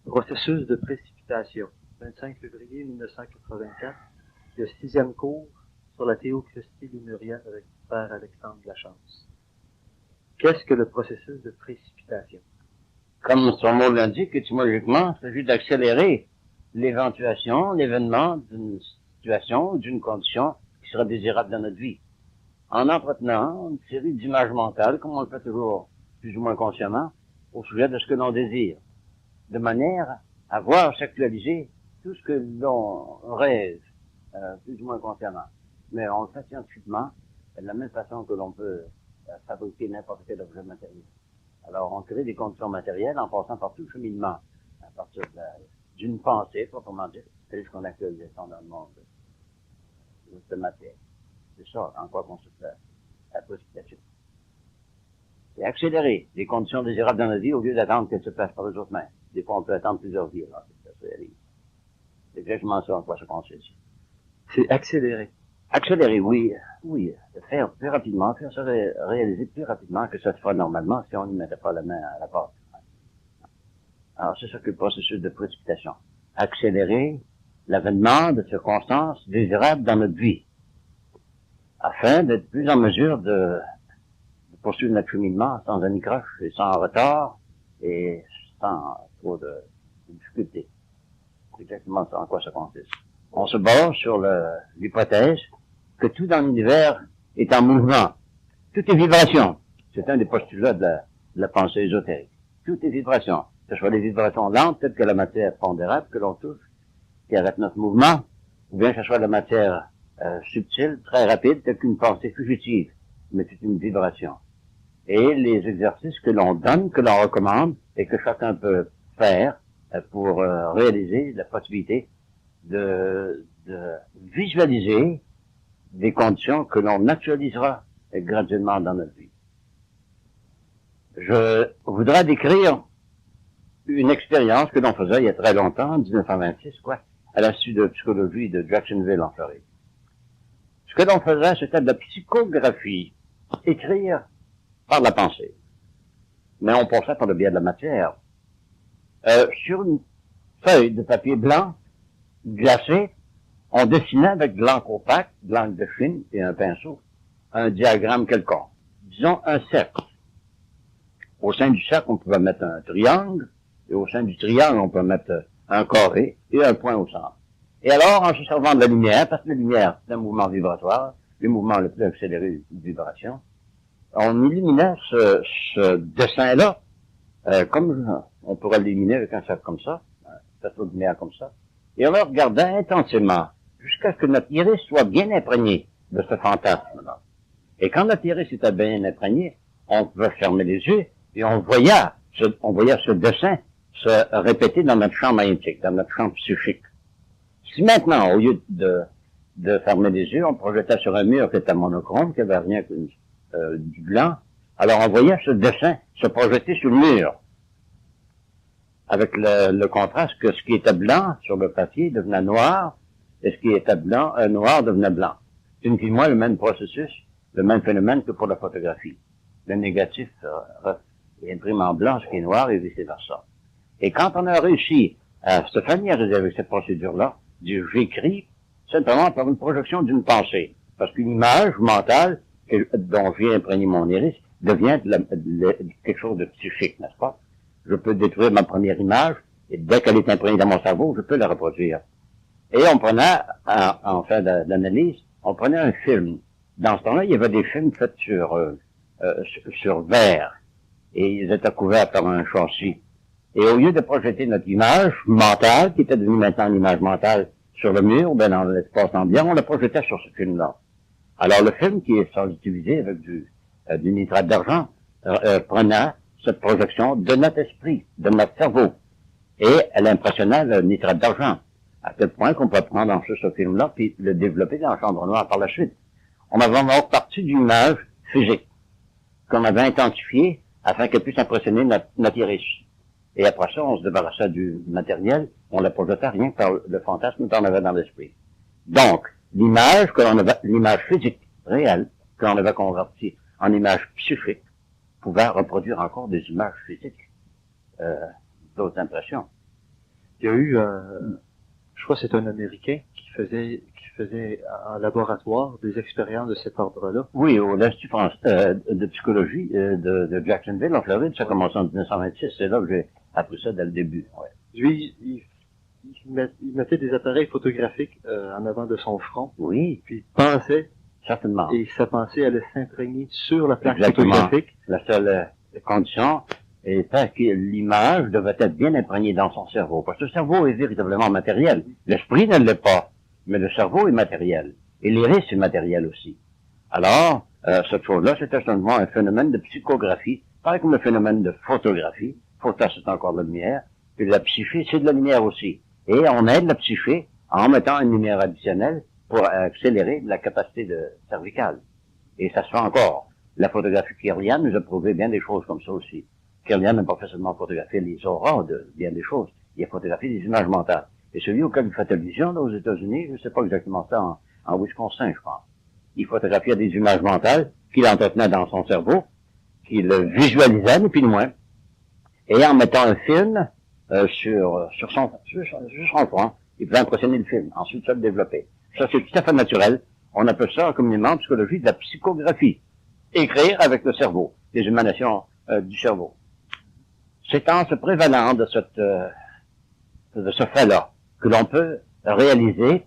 Processus de précipitation. 25 février 1984, le 6e cours sur la théocristie lémurienne avec le père Alexandre Lachance. Qu'est-ce que le processus de précipitation? Comme son mot l'indique, étymologiquement, il s'agit d'accélérer l'événement d'une situation ou d'une condition qui sera désirable dans notre vie. En entretenant une série d'images mentales, comme on le fait toujours plus ou moins consciemment, au sujet de ce que l'on désire, de manière à voir s'actualiser tout ce que l'on rêve, plus ou moins consciemment. Mais on le fait scientifiquement, de la même façon que l'on peut fabriquer n'importe quel objet matériel. Alors, on crée des conditions matérielles en passant par tout le cheminement, à partir d'une pensée, proprement dit, c'est ce qu'on actualise dans le monde de matière. C'est ça, en quoi consiste la précipitation. C'est accélérer les conditions désirables dans la vie au lieu d'attendre qu'elles se fassent par les autres mêmes. Des fois, on peut attendre plusieurs vies, alors que ça se réalise. C'est exactement ça en quoi ça consiste. C'est accélérer. Accélérer, oui, faire plus rapidement, faire se réaliser plus rapidement que ça se fera normalement si on ne mettait pas la main à la porte. Alors, c'est ça que le processus de précipitation. Accélérer l'avènement de circonstances désirables dans notre vie, afin d'être plus en mesure de poursuivre notre cheminement sans anicroche et sans retard et sans trop de difficultés. C'est exactement ça en quoi ça consiste. On se base sur l'hypothèse que tout dans l'univers est en mouvement. Tout est vibration. C'est un des postulats de la pensée ésotérique. Tout est vibration. Que ce soit des vibrations lentes, telles que la matière pondérable que l'on touche, qui arrête notre mouvement, ou bien que ce soit la matière subtile, très rapide, telle qu'une pensée fugitive, mais c'est une vibration. Et les exercices que l'on donne, que l'on recommande, et que chacun peut faire pour réaliser la possibilité de visualiser des conditions que l'on actualisera graduellement dans notre vie. Je voudrais décrire une expérience que l'on faisait il y a très longtemps, en 1926, à l'Institut de psychologie de Jacksonville, en Floride. Ce que l'on faisait, c'était de la psychographie, écrire par la pensée. Mais on passait par le biais de la matière. Sur une feuille de papier blanc, glacé, on dessinait avec de l'encre opaque, de l'encre de Chine et un pinceau, un diagramme quelconque. Disons un cercle. Au sein du cercle, on pouvait mettre un triangle, et au sein du triangle, on peut mettre un carré et un point au centre. Et alors, en se servant de la lumière, parce que la lumière, c'est un mouvement vibratoire, le mouvement le plus accéléré de vibration, on illuminait ce dessin-là, comme on pourrait l'illuminer avec un cercle comme ça, un faisceau de lumière comme ça, et on le regardait intensément, jusqu'à ce que notre iris soit bien imprégné de ce fantasme-là. Et quand notre iris était bien imprégné, on pouvait fermer les yeux, et on voyait ce dessin se répéter dans notre champ magnétique, dans notre champ psychique. Si maintenant, au lieu de fermer les yeux, on projetait sur un mur qui était monochrome, qui avait rien que du blanc, alors on voyait ce dessin se projeter sur le mur, avec le contraste que ce qui était blanc sur le papier devenait noir, et ce qui était noir devenait blanc. C'est une moi le même processus, le même phénomène que pour la photographie. Le négatif imprime en blanc ce qui est noir et vice-versa. Et quand on a réussi à se familiariser avec cette procédure-là, j'écris simplement par une projection d'une pensée. Parce qu'une image mentale dont j'ai imprégné mon iris devient quelque chose de psychique, n'est-ce pas? Je peux détruire ma première image, et dès qu'elle est imprégnée dans mon cerveau, je peux la reproduire. Et on prenait, en fin d'analyse, on prenait un film. Dans ce temps-là, il y avait des films faits sur verre, et ils étaient couverts par un châssis. Et au lieu de projeter notre image mentale, qui était devenue maintenant une image mentale sur le mur, ou bien dans l'espace ambiant, on la projetait sur ce film-là. Alors le film, qui est sensibilisé avec du nitrate d'argent, prenait cette projection de notre esprit, de notre cerveau. Et elle impressionnait le nitrate d'argent, à tel point qu'on peut prendre ce film-là puis le développer dans la chambre noire par la suite. On avait encore partie d'une image physique qu'on avait intensifiée afin qu'elle puisse impressionner notre iris. Et après ça, on se débarrassait du matériel, on la projetait rien que par le fantasme qu'on avait dans l'esprit. Donc, l'image physique, réelle, que l'on avait convertie en image psychique, pouvait reproduire encore des images physiques, d'autres impressions. Il y a eu, je crois que c'est un Américain qui faisait en laboratoire des expériences de cet ordre-là. Oui, au l'Institut de psychologie de Jacksonville, en Floride, ça a commencé en 1926. C'est là que j'ai appris ça dès le début. Ouais. Lui, il mettait des appareils photographiques en avant de son front, Oui, puis il pensait, certainement. et sa pensée allait s'imprégner sur la plaque Exactement. photographique. La seule condition était que l'image devait être bien imprégnée dans son cerveau. Parce que le cerveau est véritablement matériel. L'esprit ne l'est pas, mais le cerveau est matériel. Et l'iris est matériel aussi. Alors, cette chose-là, c'était simplement un phénomène de psychographie, pareil comme le phénomène de photographie. Photo, c'est encore de la lumière. Puis la psyché, c'est de la lumière aussi. Et on aide la psyché en mettant une lumière additionnelle pour accélérer la capacité cervicale. Et ça se fait encore. La photographie Kirlian nous a prouvé bien des choses comme ça aussi. Kirlian n'a pas fait seulement photographier les auras de bien des choses. Il a photographié des images mentales. Et celui auquel il fait allusion, là, aux États-Unis, je ne sais pas exactement ça, en Wisconsin, je pense. Il photographiait des images mentales qu'il entretenait dans son cerveau, qu'il visualisait, ni plus ni moins. Et en mettant un film sur son front, il pouvait impressionner le film. Ensuite, ça le développer. Ça, c'est tout à fait naturel. On appelle ça, communément, en psychologie, de la psychographie. Écrire avec le cerveau, les émanations du cerveau. C'est en se prévalant de ce fait-là que l'on peut réaliser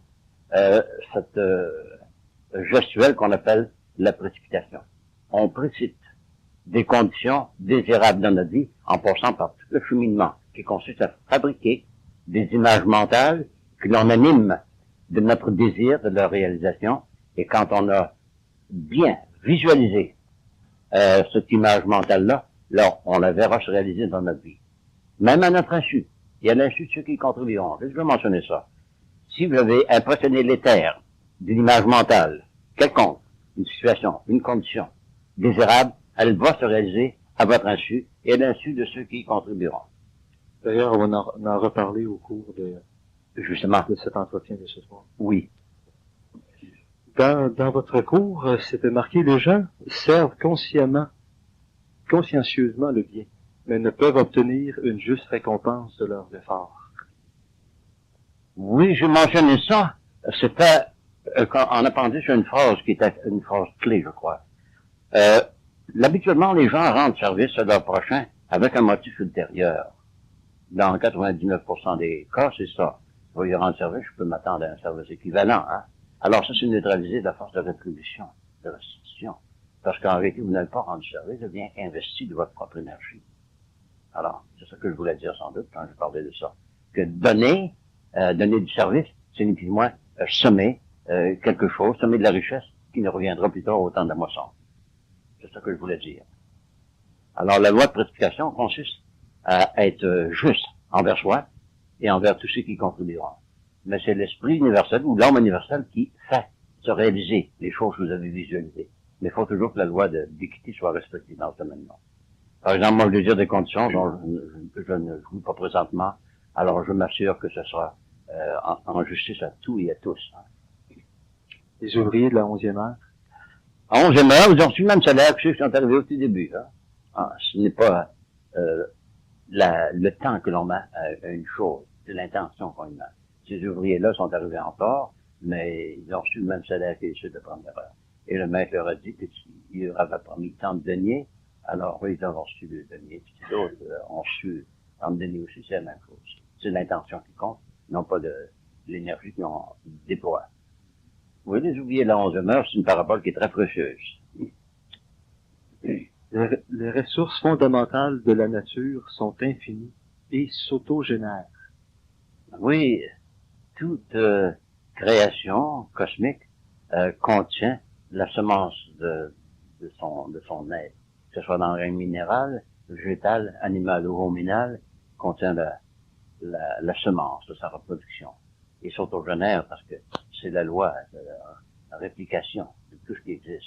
cette gestuelle qu'on appelle la précipitation. On précipite des conditions désirables dans notre vie en passant par tout le cheminement qui consiste à fabriquer des images mentales que l'on anime de notre désir, de leur réalisation. Et quand on a bien visualisé cette image mentale-là, là, on la verra se réaliser dans notre vie. Même à notre insu. Et à l'insu de ceux qui contribueront. Je vais mentionner ça. Si vous avez impressionné l'éther d'une image mentale, quelconque, une situation, une condition désirable, elle va se réaliser à votre insu et à l'insu de ceux qui y contribueront. D'ailleurs, on va en reparler au cours Justement. de cet entretien de ce soir. Oui. Dans votre cours, c'était marqué, les gens servent consciencieusement le bien, mais ne peuvent obtenir une juste récompense de leurs efforts. Oui, j'ai mentionné ça. C'était en appendice une phrase qui était une phrase clé, je crois. Habituellement, les gens rendent service à leur prochain avec un motif ultérieur. Dans 99% des cas, c'est ça. Je vais lui rendre service, je peux m'attendre à un service équivalent. Hein? Alors ça, c'est neutraliser la force de rétribution, de restitution. Parce qu'en réalité, vous n'avez pas rendu service, vous bien investi de votre propre énergie. Alors, c'est ça que je voulais dire sans doute quand je parlais de ça. Que donner du service, c'est ni plus ni moins semer quelque chose, semer de la richesse qui ne reviendra plus tard au temps de la moisson. C'est ça que je voulais dire. Alors, la loi de précipitation consiste à être juste envers soi et envers tous ceux qui contribueront. Mais c'est l'esprit universel ou l'homme universel qui fait se réaliser les choses que vous avez visualisées. Mais il faut toujours que la loi d'équité soit respectée dans ce domaine-là. Par exemple, moi, je veux dire des conditions dont je ne joue pas présentement, alors je m'assure que ce sera en justice à tous et à tous. Hein. Les ouvriers de la 11e heure. À 11e heure, ils ont reçu le même salaire que ceux qui sont arrivés au tout début. Hein. Ah, ce n'est pas le temps que l'on met à une chose, c'est l'intention qu'on y met. Ces ouvriers-là sont arrivés en tort, mais ils ont reçu le même salaire que ceux de première heure. Et le maître leur a dit qu'il leur avait promis tant de deniers, alors eux, ils ont reçu le denier, puis d'autres ont reçu tant de deniers aussi, c'est la même chose. C'est l'intention qui compte, non pas de l'énergie qu'ils ont déployée. Oui, les ouvriers de la 11e heure, c'est une parabole qui est très précieuse. Les ressources fondamentales de la nature sont infinies et s'autogénèrent. Oui, toute création cosmique contient la semence de son être, que ce soit dans le règne minéral, végétal, animal ou ruminal, contient la semence de sa reproduction. Et s'autogénère parce que c'est la loi de la réplication de tout ce qui existe.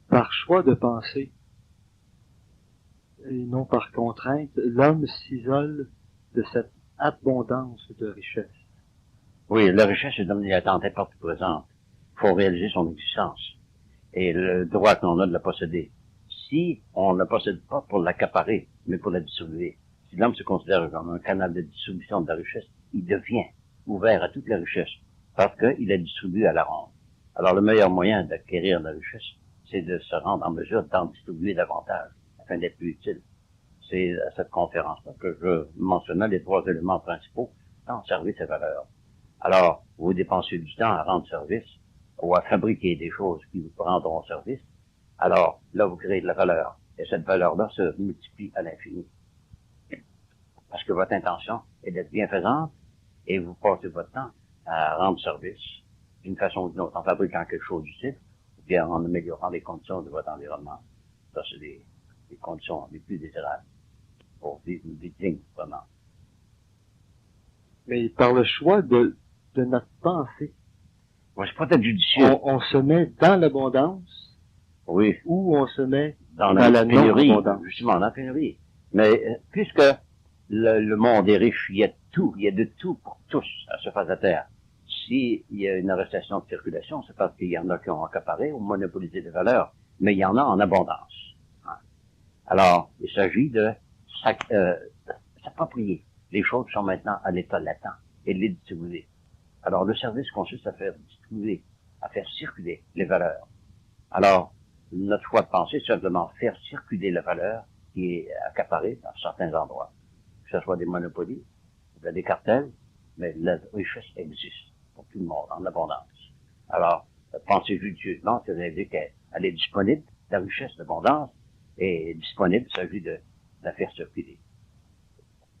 Par choix de pensée, et non par contrainte, l'homme s'isole de cette abondance de richesse. Oui, la richesse est omnilatente, elle partout présente. Il faut réaliser son existence et le droit que l'on a de la posséder. si on ne la possède pas pour l'accaparer, mais pour la distribuer. Si l'homme se considère comme un canal de distribution de la richesse, il devient ouvert à toute la richesse parce qu'il la distribue à la ronde. Alors, le meilleur moyen d'acquérir de la richesse, c'est de se rendre en mesure d'en distribuer davantage afin d'être plus utile. C'est à cette conférence-là que je mentionnais les 3 éléments principaux, temps, service et valeur. Alors, vous dépensez du temps à rendre service ou à fabriquer des choses qui vous rendront service. Alors, là, vous créez de la valeur. Et cette valeur-là se multiplie à l'infini. Parce que votre intention est d'être bienfaisante et vous passez votre temps à rendre service d'une façon ou d'une autre, en fabriquant quelque chose d'utile ou bien en améliorant les conditions de votre environnement. Ça, c'est les conditions les plus désirables pour vivre une vie digne, vraiment. Mais par le choix de notre pensée, Ouais, c'est peut-être judicieux. on se met dans l'abondance Oui. ou on se met Dans la pénurie. non-abondance. Justement, dans la pénurie. Mais puisque le monde est riche, il y a de tout pour tous à la surface de la Terre. S'il y a une arrestation de circulation, c'est parce qu'il y en a qui ont accaparé ou monopolisé des valeurs, mais il y en a en abondance. Hein. Alors, il s'agit de s'approprier les choses qui sont maintenant à l'état latent et de les distribuer. Alors, le service consiste à faire distribuer, à faire circuler les valeurs. Alors, notre choix de pensée, c'est simplement faire circuler la valeur qui est accaparée dans certains endroits. Que ce soit des monopolies, des cartels, mais la richesse existe pour tout le monde, en abondance. Alors, penser judicieusement, c'est dire qu'elle est disponible, la richesse d'abondance est disponible, il s'agit de la faire circuler.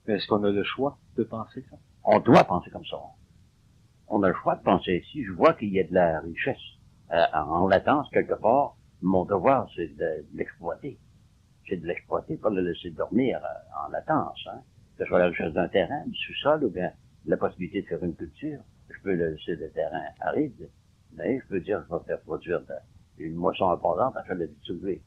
Mais est-ce qu'on a le choix de penser ça? On doit penser comme ça. On a le choix de penser. Si je vois qu'il y a de la richesse en latence quelque part, mon devoir, c'est de l'exploiter. C'est de l'exploiter, pas de le laisser dormir en latence. Hein. Que ce soit la richesse d'un terrain, du sous-sol, ou bien la possibilité de faire une culture. Je peux le laisser le terrain aride, mais je peux dire que je vais faire produire une moisson abondante afin de la distribuer.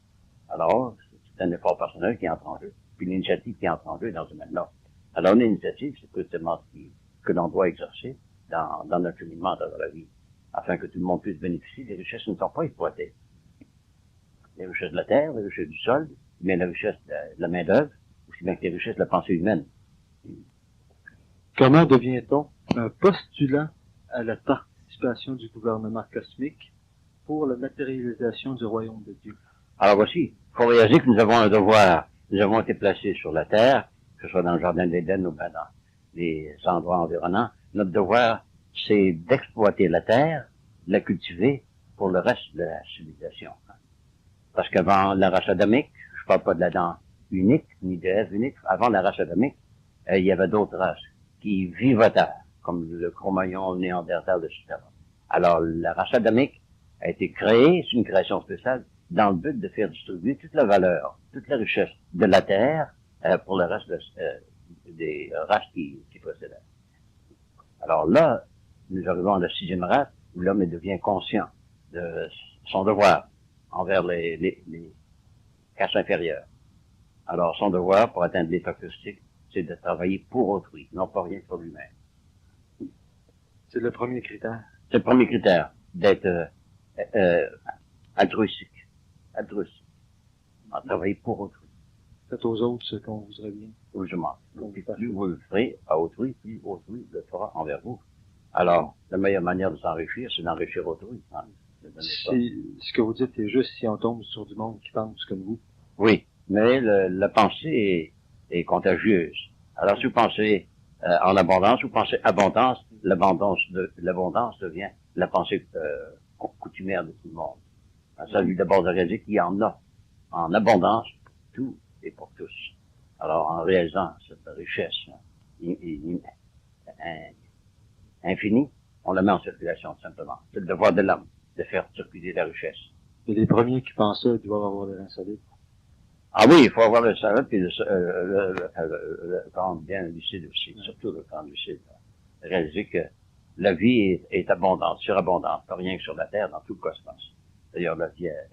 Alors, c'est un effort personnel qui entre en jeu, puis l'initiative qui entre en jeu dans ce domaine-là. Alors, l'initiative, c'est précisément ce que l'on doit exercer dans notre cheminement dans la vie, afin que tout le monde puisse bénéficier des richesses qui ne sont pas exploitées. Les richesses de la terre, les richesses du sol, mais la richesse de la main-d'œuvre, aussi bien que les richesses de la pensée humaine. Comment devient-on un postulant à la participation du gouvernement cosmique pour la matérialisation du royaume de Dieu? Alors voici, il faut réaliser que nous avons un devoir. Nous avons été placés sur la terre, que ce soit dans le jardin d'Éden ou bien dans les endroits environnants. Notre devoir, c'est d'exploiter la terre, de la cultiver pour le reste de la civilisation. Parce qu'avant la race adamique, je parle pas de l'Adam unique, ni de Ève unique, avant la race adamique, il y avait d'autres races qui vivotaient, comme le Cro-Magnon, le Néandertal, etc. Alors, la race adamique a été créée, c'est une création spéciale, dans le but de faire distribuer toute la valeur, toute la richesse de la terre pour le reste des races qui possédaient. Alors là, nous arrivons à la 6e race, où l'homme devient conscient de son devoir envers les classes inférieures. Alors, son devoir pour atteindre l'état caustique, c'est de travailler pour autrui, non pas rien pour lui-même. C'est le premier critère. C'est le premier critère, d'être altruistique. Altruistique. Travailler pour autrui. Faites aux autres ce qu'on voudrait bien. Oui, je m'en. Plus vous le ferez à autrui, plus autrui le fera envers vous. Alors, la meilleure manière de s'enrichir, c'est d'enrichir autrui. Hein. Ce que vous dites est juste si on tombe sur du monde qui pense comme vous. Oui, mais la pensée est contagieuse. Alors, si vous pensez en abondance, vous pensez abondance, l'abondance devient la pensée coutumière de tout le monde. Il s'agit d'abord de réaliser qu'il y en a en abondance pour tout et pour tous. Alors, en réalisant cette richesse infinie, on la met en circulation, tout simplement. C'est le devoir de l'homme de faire circuler la richesse. Et les premiers qui pensent ça doivent avoir le rein solide. Ah oui, il faut avoir le cerveau puis le crâne bien lucide aussi, surtout le crâne lucide. Réaliser que la vie est abondante, surabondante, pas rien que sur la Terre, dans tout le cosmos. D'ailleurs, la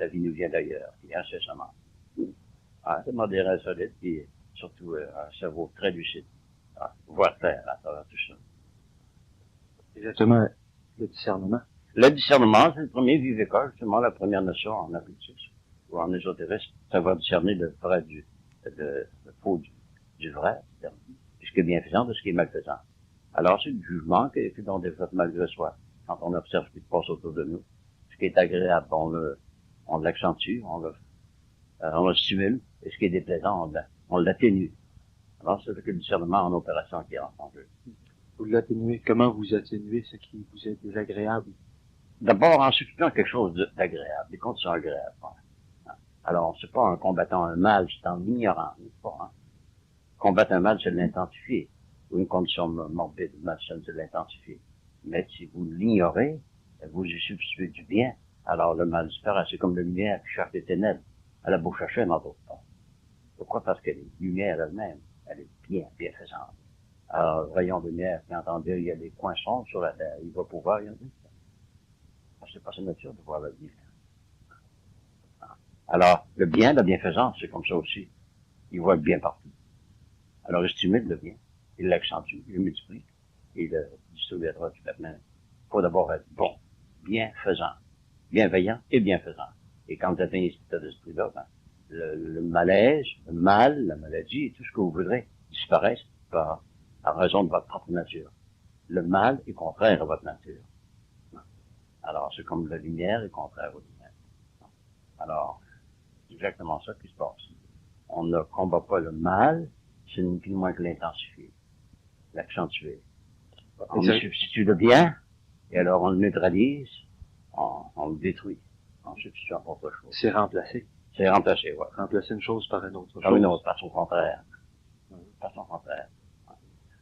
vie nous vient d'ailleurs, puis incessamment. C'est des reins solides, puis surtout un cerveau très lucide. Voir clair à travers tout ça. Exactement, le discernement. Le discernement, c'est le premier vivre école, justement, la première notion en occultisme. ou en ésotérisme, savoir discerner le vrai le faux du vrai, de ce qui est bienfaisant de ce qui est malfaisant. Alors, c'est du jugement qui est dans des faits malgré soi. Quand on observe ce qui se passe autour de nous, ce qui est agréable, on l'accentue, on le stimule, et ce qui est déplaisant, on l'atténue. Alors, c'est le discernement en opération qui rentre en jeu. Vous l'atténuez. Comment vous atténuez ce qui vous est désagréable? D'abord, en substituant quelque chose d'agréable, des conditions agréables. Alors, c'est pas en combattant un mal, c'est en l'ignorant, n'est-ce pas, hein? Combattre un mal, c'est l'intentifier. Ou une condition morbide, malsaine, c'est l'intentifier. Mais si vous l'ignorez, vous y substituez du bien, alors le mal disparaît. C'est comme la lumière qui cherche les ténèbres. Elle a beau chercher dans d'autres temps. Pourquoi? Parce que la lumière elle-même, elle est bienfaisante. Alors, voyons lumière, qui entend dire, il y a des coins sombres sur la terre, il va pouvoir y en dire. Parce que c'est pas sa nature de voir le bien. Alors, le bien, la bienfaisance, c'est comme ça aussi. Il voit le bien partout. Alors, il stimule le bien. Il l'accentue, il le multiplie. Il le distribuera tout à fait. Il faut d'abord être bon, bienfaisant, bienveillant et bienfaisant. Et quand vous atteignez cet état d'esprit-là, ben, le malaise, le mal, la maladie et tout ce que vous voudrez disparaissent à raison de votre propre nature. Le mal est contraire à votre nature. Alors, c'est comme la lumière est contraire aux lumières. Alors, c'est exactement ça qui se passe. On ne combat pas le mal, c'est ni plus ni moins que l'intensifier, l'accentuer. On y substitue le bien, et alors on le neutralise, on le détruit, en substituant pour autre chose. C'est remplacé. C'est remplacé, ouais. Remplacer une chose par une autre chose. Par une autre, par son contraire. Par son contraire.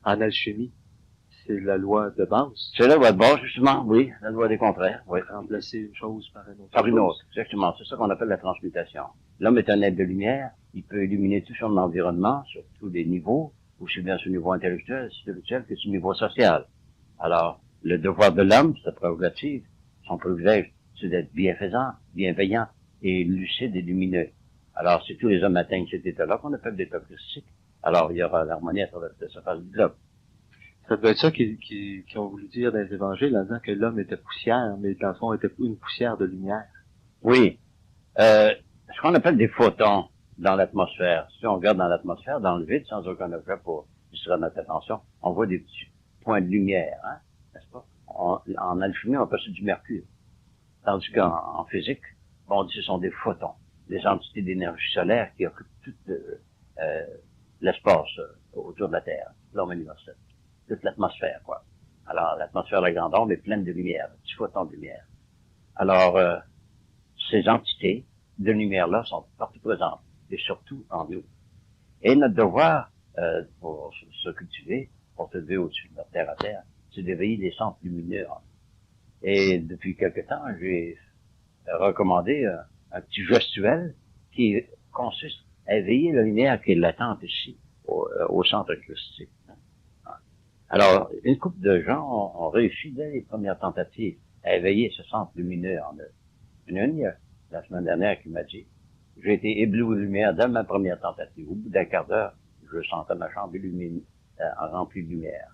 En alchimie, c'est la loi de base. C'est la loi de base, justement, oui, la loi des contraires, oui. Remplacer une chose par une autre chose. Par une autre, exactement. C'est ça qu'on appelle la transmutation. L'homme est un être de lumière, il peut illuminer tout son environnement, sur tous les niveaux, aussi bien sur le niveau intellectuel, spirituel, que sur le niveau social. Alors, le devoir de l'homme, sa prérogative, son privilège, c'est d'être bienfaisant, bienveillant et lucide et lumineux. Alors, si tous les hommes atteignent cet état-là, qu'on appelle l'état christique, alors il y aura l'harmonie à travers la surface du globe. Ça doit être ça qui ont voulu dire dans les évangiles, en disant que l'homme était poussière, mais dans le fond, était une poussière de lumière. Oui. Ce qu'on appelle des photons dans l'atmosphère. Si on regarde dans l'atmosphère, dans le vide, sans aucun objet pour distraire notre attention, on voit des petits points de lumière, hein, n'est-ce pas? En alchimie, on appelle ça du mercure. Tandis qu'en physique, on dit que ce sont des photons, des entités d'énergie solaire qui occupent tout l'espace autour de la Terre, l'homme universel. Toute l'atmosphère, quoi. Alors, l'atmosphère de la grande onde est pleine de lumière, de petits photons de lumière. Alors, ces entités de lumière-là sont partout présentes, et surtout en nous. Et notre devoir, pour se cultiver, pour se lever au-dessus de notre terre à terre, c'est d'éveiller des centres lumineux. Et depuis quelque temps, j'ai recommandé un petit gestuel qui consiste à éveiller la lumière qui est latente ici, au centre christique. Alors, une couple de gens ont réussi dès les premières tentatives à éveiller ce centre lumineux en eux. Il y a la semaine dernière qui m'a dit, j'ai été ébloui de lumière dès ma première tentative. Au bout d'un quart d'heure, je sentais ma chambre remplie de lumière.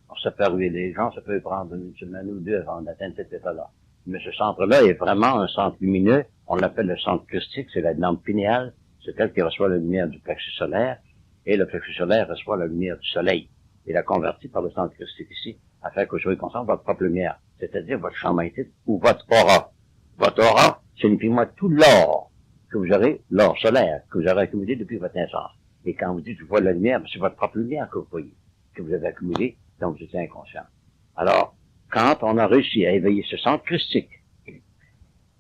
Alors, ça peut arriver les gens, ça peut prendre une semaine ou deux avant d'atteindre cet état-là. Mais ce centre-là est vraiment un centre lumineux. On l'appelle le centre christique, c'est la lampe pinéale. C'est elle qui reçoit la lumière du plexus solaire. Et le plexus solaire reçoit la lumière du soleil. Et la convertit par le centre christique ici, afin que vous soyez conscient de votre propre lumière. C'est-à-dire votre champ magnétique ou votre aura. Votre aura, c'est uniquement tout l'or que vous aurez, l'or solaire, que vous aurez accumulé depuis votre naissance. Et quand vous dites, je vois la lumière, c'est votre propre lumière que vous voyez, que vous avez accumulée, donc vous étiez inconscient. Alors, quand on a réussi à éveiller ce centre christique,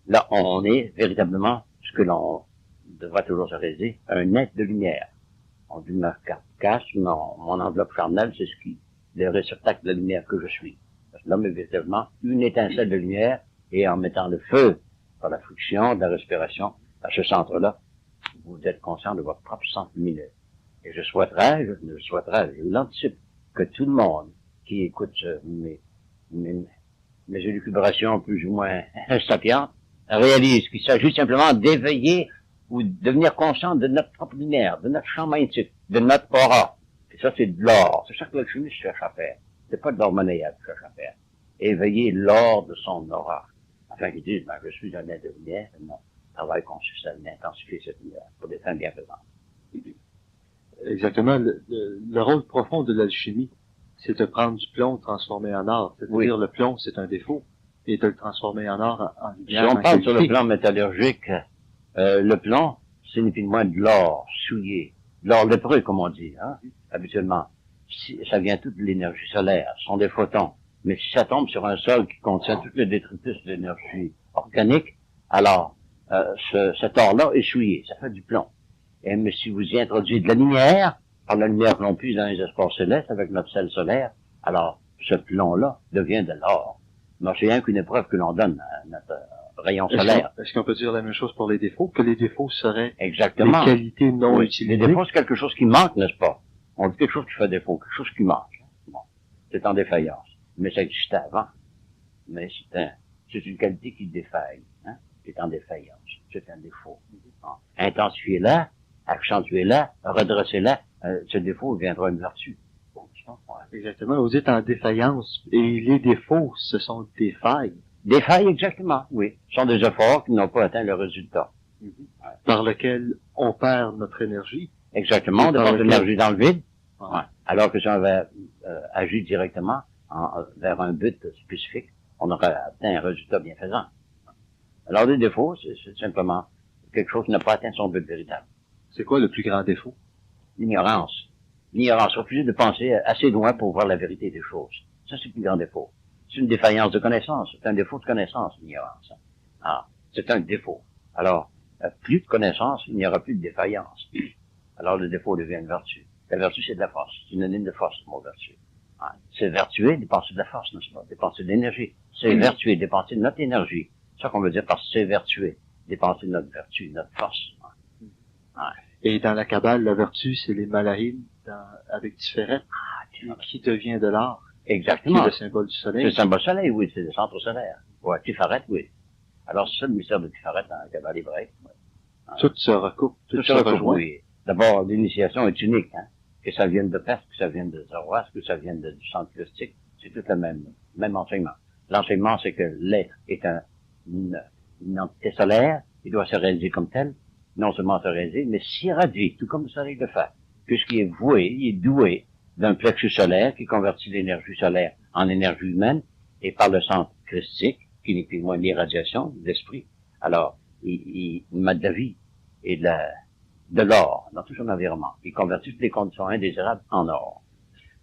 là, on est véritablement ce que l'on devrait toujours se réaliser, un être de lumière. On dit, ma casse, mon enveloppe charnelle, c'est ce qui, le réceptacle de la lumière que je suis. Parce que l'homme est véritablement une étincelle de lumière, et en mettant le feu par la friction, de la respiration, à ce centre-là, vous êtes conscient de votre propre centre lumineux. Et je l'anticipe, que tout le monde qui écoute mes élucubrations plus ou moins sapientes réalise qu'il s'agit simplement d'éveiller ou de devenir conscient de notre propre lumière, de notre champ magnétique, de notre aura. Et ça, c'est de l'or. C'est ça que l'alchimiste cherche à faire. C'est pas de l'or monnayable qu'il cherche à faire. Éveiller l'or de son aura. Afin qu'il dise, je suis un être de lumière. Non. travail consiste à intensifier cette lumière pour des fins bienfaisantes. Exactement. Le rôle profond de l'alchimie, c'est de prendre du plomb transformé en or. C'est-à-dire, le plomb, c'est un défaut, et de le transformer en or en Si lumière. on parle sur le plan métallurgique, le plomb, c'est ni plus ni moins de l'or souillé, de l'or lépreux, comme on dit, hein, habituellement. Ça vient toute de l'énergie solaire, ce sont des photons. Mais si ça tombe sur un sol qui contient toutes les détritus de l'énergie organique, alors cet or-là est souillé, ça fait du plomb. Et mais si vous y introduisez de la lumière, par la lumière que l'on puise dans les espaces célestes avec notre sel solaire, alors ce plomb-là devient de l'or. Mais c'est rien qu'une épreuve que l'on donne à notre rayon solaire. Est-ce qu'on peut dire la même chose pour les défauts, que les défauts seraient Exactement. les qualités non Oui. utilisées? Les défauts, c'est quelque chose qui manque, n'est-ce pas? On dit quelque chose qui fait défaut, quelque chose qui manque. Bon. C'est en défaillance. Mais ça existait avant. Mais c'est une qualité qui défaille, hein? C'est en défaillance. C'est un défaut. Intensifiez-la, accentuez-la, redressez-la, ce défaut viendra une vertu. Bon, Exactement. Vous dites en défaillance. Et les défauts, ce sont des failles. Des failles, exactement, oui. Ce sont des efforts qui n'ont pas atteint le résultat. Par lesquels on perd notre énergie. Exactement, on dépense l'énergie dans le vide. Ouais. Alors que si on avait agi directement vers un but spécifique, on aurait atteint un résultat bienfaisant. Alors, des défauts, c'est simplement quelque chose qui n'a pas atteint son but véritable. C'est quoi le plus grand défaut? L'ignorance. L'ignorance, refuser de penser assez loin pour voir la vérité des choses. Ça, c'est le plus grand défaut. C'est une défaillance de connaissance. C'est un défaut de connaissance, l'ignorance. Ah, c'est un défaut. Alors, plus de connaissance, il n'y aura plus de défaillance. Alors, le défaut devient une vertu. La vertu, c'est de la force. C'est synonyme de force, le mot vertu. Ah, c'est vertuer, dépenser de la force, n'est-ce pas? Dépenser de l'énergie. C'est vertuer, dépenser de notre énergie. C'est ça qu'on veut dire par c'est vertuer. Dépenser de notre vertu, notre force. Ah. Et dans la Kabbale, la vertu, c'est les malahim avec Tiferet, qui devient de l'or. Exactement. Qui est le symbole du soleil. C'est le symbole soleil, oui, c'est le centre solaire. Ouais, Tiferet, oui. Alors, c'est ça le mystère de Tiferet dans la Kabbale hébraïque. Ouais. Tout se recoupe, tout se rejoint. Oui. D'abord, l'initiation est unique, hein. Que ça vienne de Perse, que ça vienne de Zoroastre, que ça vienne du centre christique, c'est tout le même enseignement. L'enseignement, c'est que l'être est une entité solaire, il doit se réaliser comme tel, non seulement se réaliser, mais s'irradier, tout comme le soleil le fait. Puisqu'il est voué, il est doué d'un plexus solaire qui convertit l'énergie solaire en énergie humaine, et par le centre christique, qui n'est plus moins l'irradiation de l'esprit. Alors, il met de la vie et de l'or dans tout son environnement. Il convertit toutes les conditions indésirables en or.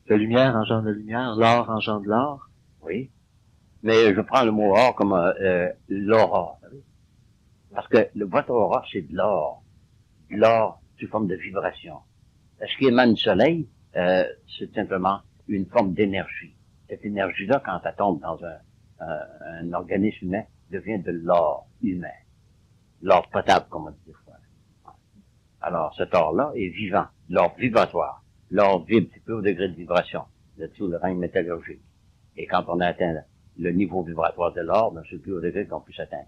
La lumière engendre la lumière, l'or engendre l'or. Oui. Mais je prends le mot or comme l'aura. Parce que votre aura, c'est de l'or. L'or sous forme de vibration. Ce qui émane du soleil, c'est simplement une forme d'énergie. Cette énergie-là, quand elle tombe dans un organisme humain, devient de l'or humain. L'or potable, comme on dit des fois. Alors, cet or-là est vivant, l'or vibratoire. L'or vibre, c'est plus au degré de vibration, de tout le règne métallurgique. Et quand on atteint le niveau vibratoire de l'or, ben, c'est plus au degré qu'on puisse atteindre.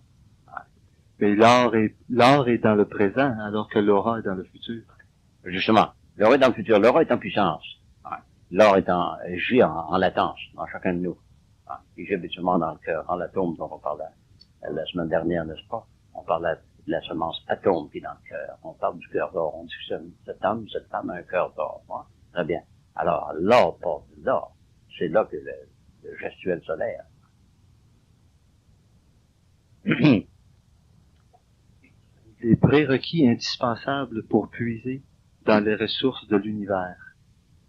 Mais l'or est dans le présent, alors que l'aura est dans le futur. Justement, l'or est dans le futur, l'or est en puissance. L'or gît en latence dans chacun de nous. Il gît habituellement dans le cœur, dans l'atome dont on parlait la semaine dernière, n'est-ce pas? On parlait de la semence atome qui est dans le cœur. On parle du cœur d'or. On dit que cette femme a un cœur d'or. Hein? Très bien. Alors, l'or porte de l'or. C'est là que le gestuel solaire. Les prérequis indispensables pour puiser dans les ressources de l'univers.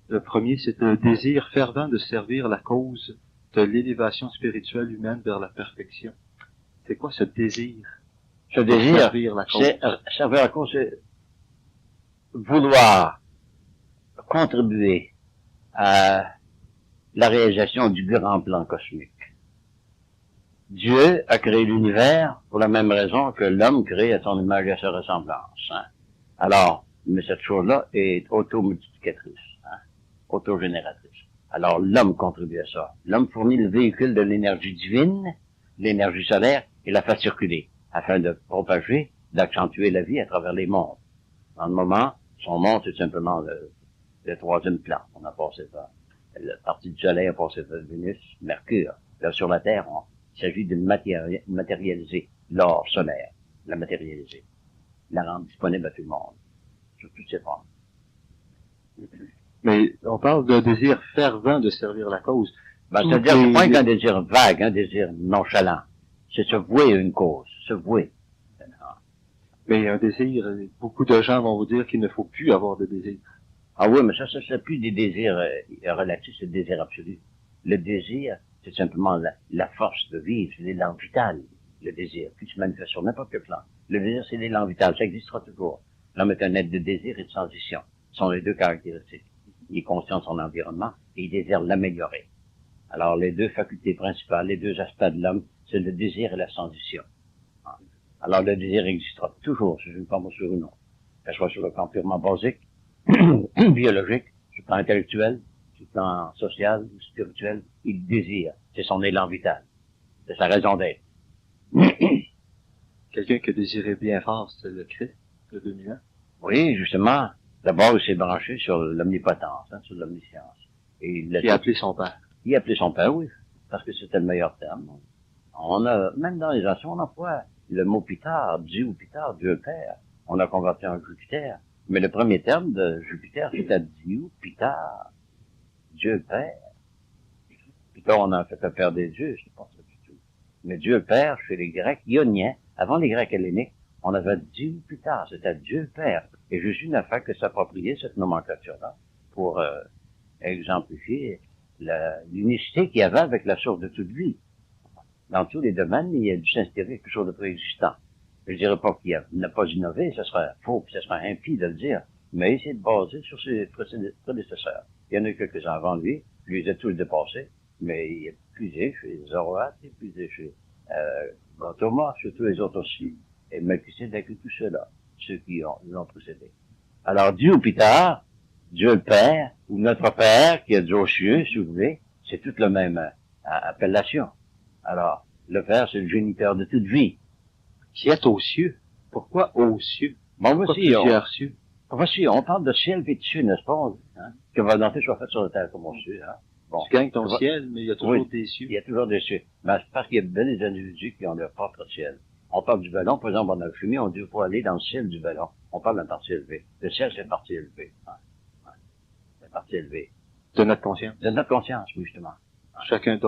Le premier, c'est un désir fervent de servir la cause de l'élévation spirituelle humaine vers la perfection. C'est quoi ce désir? Ce désir, servir la cause. Servir la cause, c'est vouloir contribuer à la réalisation du grand plan cosmique. Dieu a créé l'univers pour la même raison que l'homme crée à son image et à sa ressemblance. Hein. Alors, mais cette chose-là est auto-multiplicatrice, hein, autogénératrice. Alors, l'homme contribue à ça. L'homme fournit le véhicule de l'énergie divine, l'énergie solaire, et la fait circuler, afin de propager, d'accentuer la vie à travers les mondes. Dans le moment, son monde, c'est simplement le troisième plan. On a passé par la partie du Soleil, on a passé par Vénus, Mercure. Là, sur la Terre, il s'agit de matérialiser l'or solaire. la matérialiser, la rendre disponible à tout le monde, sous toutes ses formes. Mais on parle d'un désir fervent de servir la cause. Ben, c'est-à-dire, c'est pas qu'un désir vague, un désir nonchalant. C'est se vouer à une cause, se vouer. Mais un désir, beaucoup de gens vont vous dire qu'il ne faut plus avoir de désir. Ah oui, mais ça c'est plus des désirs relatifs, c'est des désirs absolus. Le désir, c'est simplement la force de vivre, c'est l'élan vital, le désir, qui se manifeste sur n'importe quel plan. Le désir, c'est l'élan vital, ça existera toujours. L'homme est un être de désir et de transition. Ce sont les deux caractéristiques. Il est conscient de son environnement et il désire l'améliorer. Alors, les deux facultés principales, les deux aspects de l'homme, c'est le désir et la transition. Alors, le désir existera toujours, sur une forme ou sur une autre. Que ce soit sur le plan purement basique, biologique, sur le plan intellectuel, sur le plan social ou spirituel, il désire. C'est son élan vital. C'est sa raison d'être. Quelqu'un qui désirait bien fort, c'est le Christ, le dominant. Oui, justement. D'abord, il s'est branché sur l'omnipotence, sur l'omniscience. Et il a appelé son père. Il a appelé son père, oui, parce que c'était le meilleur terme. On a, même dans les anciens, on emploie le mot Pitar, Dieu ou Pitar, Dieu le Père. On a converti en Jupiter. Mais le premier terme de Jupiter, c'était Dieu, Pitar, Dieu le Père. Pitar, on a fait le Père des dieux, je ne pense pas du tout. Mais Dieu le Père, chez les Grecs ioniens, avant les Grecs helléniques, on avait Dieu Pitar, c'était Dieu le Père. Et Jésus n'a fait que s'approprier cette nomenclature-là pour exemplifier l'unicité qu'il y avait avec la source de toute vie. Dans tous les domaines, il a dû s'inspirer quelque chose de préexistant. Je ne dirais pas qu'il n'a pas innové, ce serait faux, puis ce serait impie de le dire, mais il s'est basé sur ses prédécesseurs. Il y en a eu quelques-uns avant lui, lui les a tous dépassés, mais il a puisé chez Zoroastre, il a puisé chez Thomas, chez tous les autres aussi. Et Melchisédek et tout ceux-là, ceux qui l'ont précédé. Alors Dieu ou Pitar, Dieu le Père, ou notre Père, qui est Dieu aux cieux, si vous voulez, c'est toute la même appellation. Alors, le Père, c'est le géniteur de toute vie. Qui est aux cieux. Pourquoi aux cieux? Bon, plusieurs cieux? Voici, on parle de ciel et de cieux, n'est-ce pas? Hein? Que votre volonté soit faite sur la terre comme aux cieux. Hein? Bon, tu gagnes ton ciel, mais il y a toujours des cieux. Il y a toujours des cieux. Mais c'est parce qu'il y a bien des individus qui ont leur propre ciel. On parle du ballon, par exemple, en alchimie, on dit qu'il faut aller dans le ciel du ballon. On parle d'un partie élevée. Le ciel, c'est une partie élevée. Hein? Ouais. C'est une partie élevée. De notre conscience. De notre conscience, oui, justement. Chacun a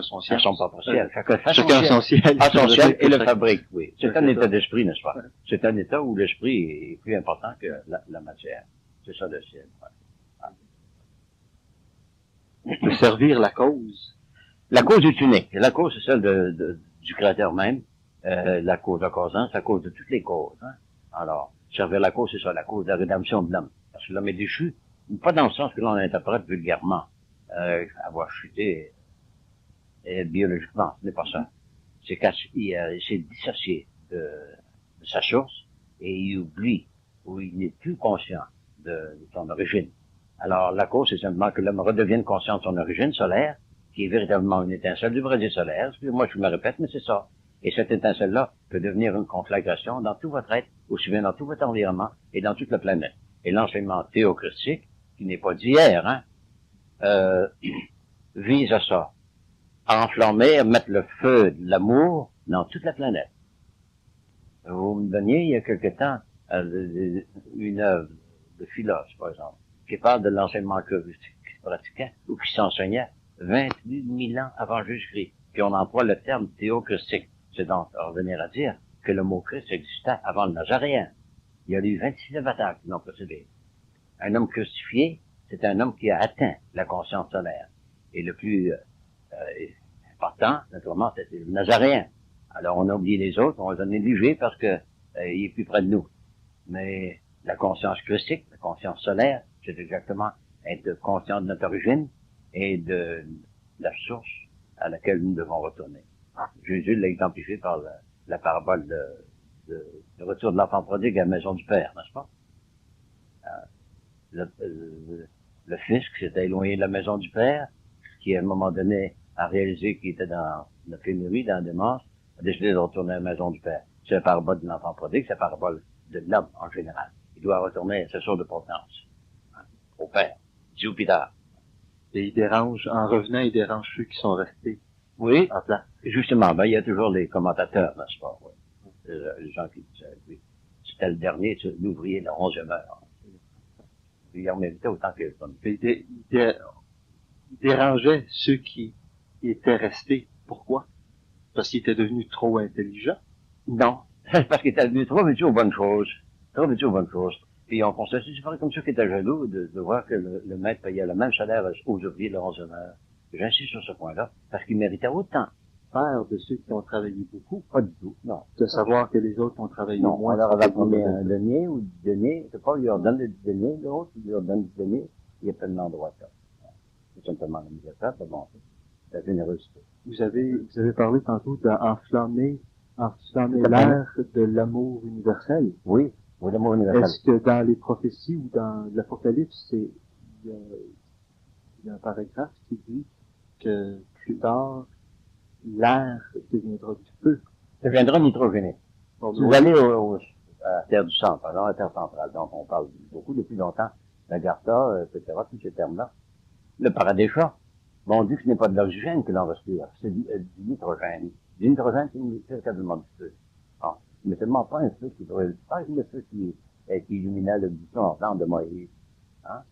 son ciel. Son propre ciel. Chacun a son ciel. A son ciel et le fabrique, oui. C'est un état d'esprit, n'est-ce pas? C'est un état où l'esprit est plus important que la matière. C'est ça le ciel. Ouais. De servir la cause. La cause est unique. La cause, c'est celle du Créateur même. La cause de causant, c'est la cause de toutes les causes. Hein? Alors, servir la cause, c'est ça, la cause de la rédemption de l'homme. Parce que l'homme est déchu, pas dans le sens que l'on interprète vulgairement. Avoir chuté biologiquement, ce n'est pas ça. C'est qu'il s'est dissocié de sa source et il oublie ou il n'est plus conscient de son origine. Alors la cause, c'est simplement que l'homme redevienne conscient de son origine solaire, qui est véritablement une étincelle du brésil solaire. Moi, je me répète, mais c'est ça. Et cette étincelle-là peut devenir une conflagration dans tout votre être, aussi bien dans tout votre environnement et dans toute la planète. Et l'enseignement théocristique, qui n'est pas d'hier, hein, vise à ça, à enflammer, à mettre le feu de l'amour dans toute la planète. Vous me donniez, il y a quelque temps, une œuvre de Philos, par exemple, qui parle de l'enseignement que pratiquait ou qui s'enseignait 28 000 ans avant Jésus-Christ. Puis on emploie le terme théocristique. C'est donc revenir à dire que le mot Christ existait avant le Nazaréen. Il y a eu 26 avatars qui l'ont précédé. Un homme crucifié, c'est un homme qui a atteint la conscience solaire. Et le plus important, naturellement, c'était le Nazaréen. Alors on a oublié les autres, on les a négligés parce que il est plus près de nous. Mais la conscience christique, la conscience solaire, c'est exactement être conscient de notre origine et de la source à laquelle nous devons retourner. Jésus l'a exemplifié par la parabole de retour de l'enfant prodigue à la maison du Père, n'est-ce pas? Le fils qui s'était éloigné de la maison du Père, qui à un moment donné a réalisé qu'il était dans la pénurie, dans la démence, a décidé de retourner à la maison du Père. C'est la parabole de l'enfant prodigue, c'est la parabole de l'homme en général. Il doit retourner à sa source de provenance, au Père, Jupiter. Et il dérange, en revenant, il dérange ceux qui sont restés. Oui, en place. justement, il y a toujours les commentateurs, n'est-ce pas? Oui. les gens qui disaient, oui, c'était le dernier, l'ouvrier de la 11e heure. Il en méritait autant que les hommes. Il dérangeait ceux qui étaient restés. Pourquoi? Parce qu'il était devenu trop intelligent. Non, parce qu'il était devenu trop habitué aux bonnes choses. Trop habitué aux bonnes choses. Puis on constatait, c'est pareil comme ceux qui étaient jaloux de voir que le maître payait le même salaire aux ouvriers de la 11e heure. J'insiste sur ce point-là, parce qu'il méritait autant. Faire de ceux qui ont travaillé beaucoup. Pas du tout, non. De savoir que les autres ont travaillé Non, moins. on leur avait promis un denier ou 10 deniers. C'est pas, il leur donne 10 deniers, l'autre, il leur donne 10 deniers. Il y a pleinement droit à ça. C'est simplement la misère, c'est bon, la générosité. Vous avez parlé tantôt d'enflammer l'air de l'amour universel. Oui, l'amour universel. Est-ce que dans les prophéties ou dans l'Apocalypse, il y a un paragraphe qui dit que plus tard, l'air deviendra du feu. Ça deviendra nitrogéné. Si vous allez à la Terre du Centre, alors la Terre centrale, dont on parle beaucoup depuis longtemps, l'Agartha, etc., tous ces termes-là, le paradis chat, bon, on dit que ce n'est pas de l'oxygène que l'on respire, c'est du nitrogène. Du nitrogène, c'est quasiment du feu. Ah, mais seulement pas un feu qui brûle, pas le feu qui illuminait le buisson ardent de Moïse. Hein?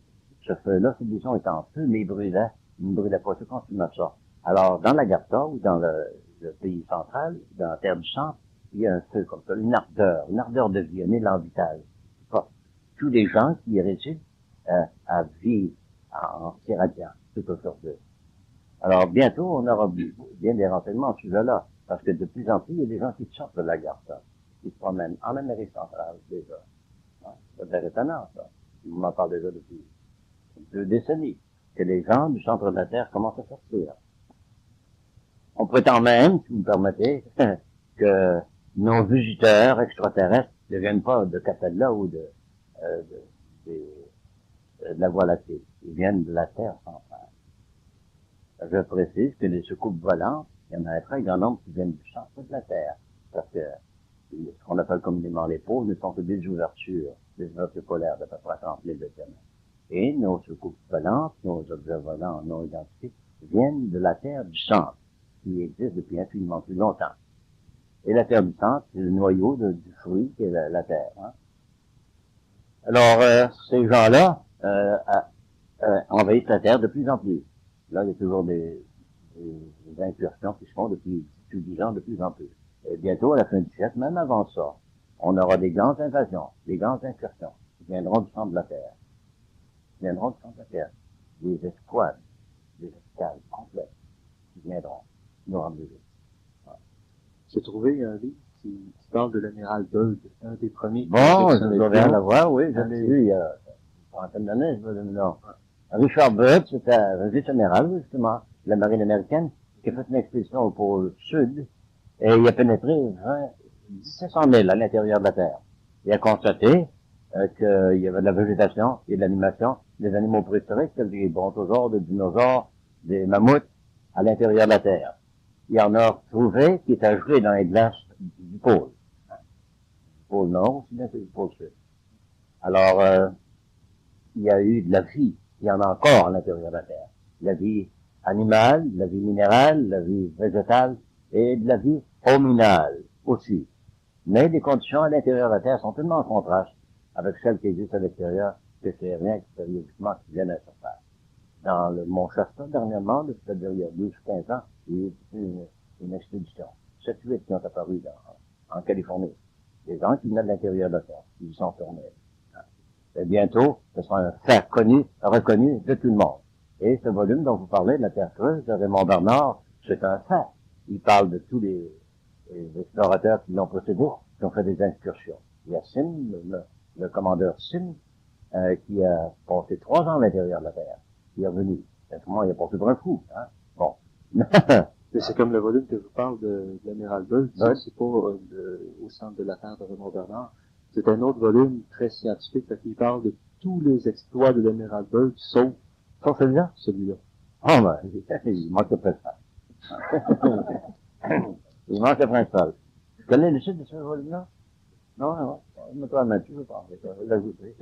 Ce feu-là, ce buisson était en feu, mais il ne brûlait pas, c'est constamment ça. Alors, dans l'Agartha, ou dans le pays central, dans la terre du centre, il y a un feu comme ça, une ardeur de vie, un élan vital. Enfin, tous les gens qui réussissent à vivre en s'irradiant tout autour d'eux. Alors, bientôt, on aura bien des renseignements à ce sujet-là, parce que de plus en plus, il y a des gens qui sortent de l'Agartha, qui se promènent en Amérique centrale, déjà. Hein? C'est étonnant, ça. On m'en parle déjà depuis 2 décennies, que les gens du centre de la Terre commencent à sortir. On prétend même, si vous me permettez, que nos visiteurs extraterrestres ne viennent pas de Capella ou de la Voie lactée. Ils viennent de la Terre centrale. Je précise que les soucoupes volantes, il y en a un très grand nombre qui viennent du centre de la Terre. Parce que ce qu'on appelle communément les pôles ne sont que des ouvertures polaires d'à peu près 30 000 km. Et nos soucoupes volantes, nos objets volants non identifiés, viennent de la Terre du centre, qui existe depuis infiniment plus longtemps. Et la Terre du centre, c'est le noyau du fruit qui est la Terre. Hein. Alors, ces gens-là envahissent la Terre de plus en plus. Là, il y a toujours des incursions qui se font depuis 10 ans de plus en plus. Et bientôt, à la fin du siècle, même avant ça, on aura des grandes invasions, des grandes incursions qui viendront du centre de la Terre. Qui viendront du centre de la Terre. Des escouades, des escales complètes qui viendront nous rendre visite. J'ai trouvé un livre qui parle de l'amiral Byrd, un des premiers. Bon, je dois bien l'avoir, oui, je l'ai lu il y a une trentaine d'années, non. Richard Byrd, c'était un vice-amiral, justement, de la marine américaine, qui a fait une expédition au pôle sud, et il a pénétré 1700 000 à l'intérieur de la Terre. Il a constaté qu'il y avait de la végétation, il y a de l'animation, des animaux préhistoriques, tels des brontosaures, des dinosaures, des mammouths, à l'intérieur de la Terre. Il y en a trouvé qui étaient gelés dans les glaces du pôle. Du pôle nord, aussi bien que du pôle sud. Alors, il y a eu de la vie. Il y en a encore à l'intérieur de la Terre. La vie animale, la vie minérale, la vie végétale et de la vie hominale aussi. Mais les conditions à l'intérieur de la Terre sont tellement en contraste avec celles qui existent à l'extérieur que c'est rien qui périodiquement qui viennent à la surface. Dans le Mont Shasta, dernièrement, c'est-à-dire il y a 12 ou 15 ans, il y a eu une expédition. 7-8 qui ont apparu en Californie. Des gens qui venaient de l'intérieur de la Terre. Ils y sont tournés. Et bientôt, ce sera un fait connu, reconnu de tout le monde. Et ce volume dont vous parlez, de la Terre creuse, de Raymond Bernard, c'est un fait. Il parle de tous les explorateurs qui l'ont précédé, qui ont fait des incursions. Il y a Sim, le commandeur Sim, qui a passé 3 ans à l'intérieur de la Terre. Il est revenu. Simplement, il est passé pour un fou. Hein? Bon. C'est comme le volume que je vous parle de l'amiral Byrd. Ouais. C'est pas au centre de la Terre de Raymond Bernard. C'est un autre volume très scientifique qui parle de tous les exploits de l'amiral Byrd, sauf celui-là? Celui-là. Oh, ben, il manque le principal. Il manque le principal. Tu connais le site de ce volume-là? Non. Mets-toi la main dessus, je pense. Je vais l'ajouter.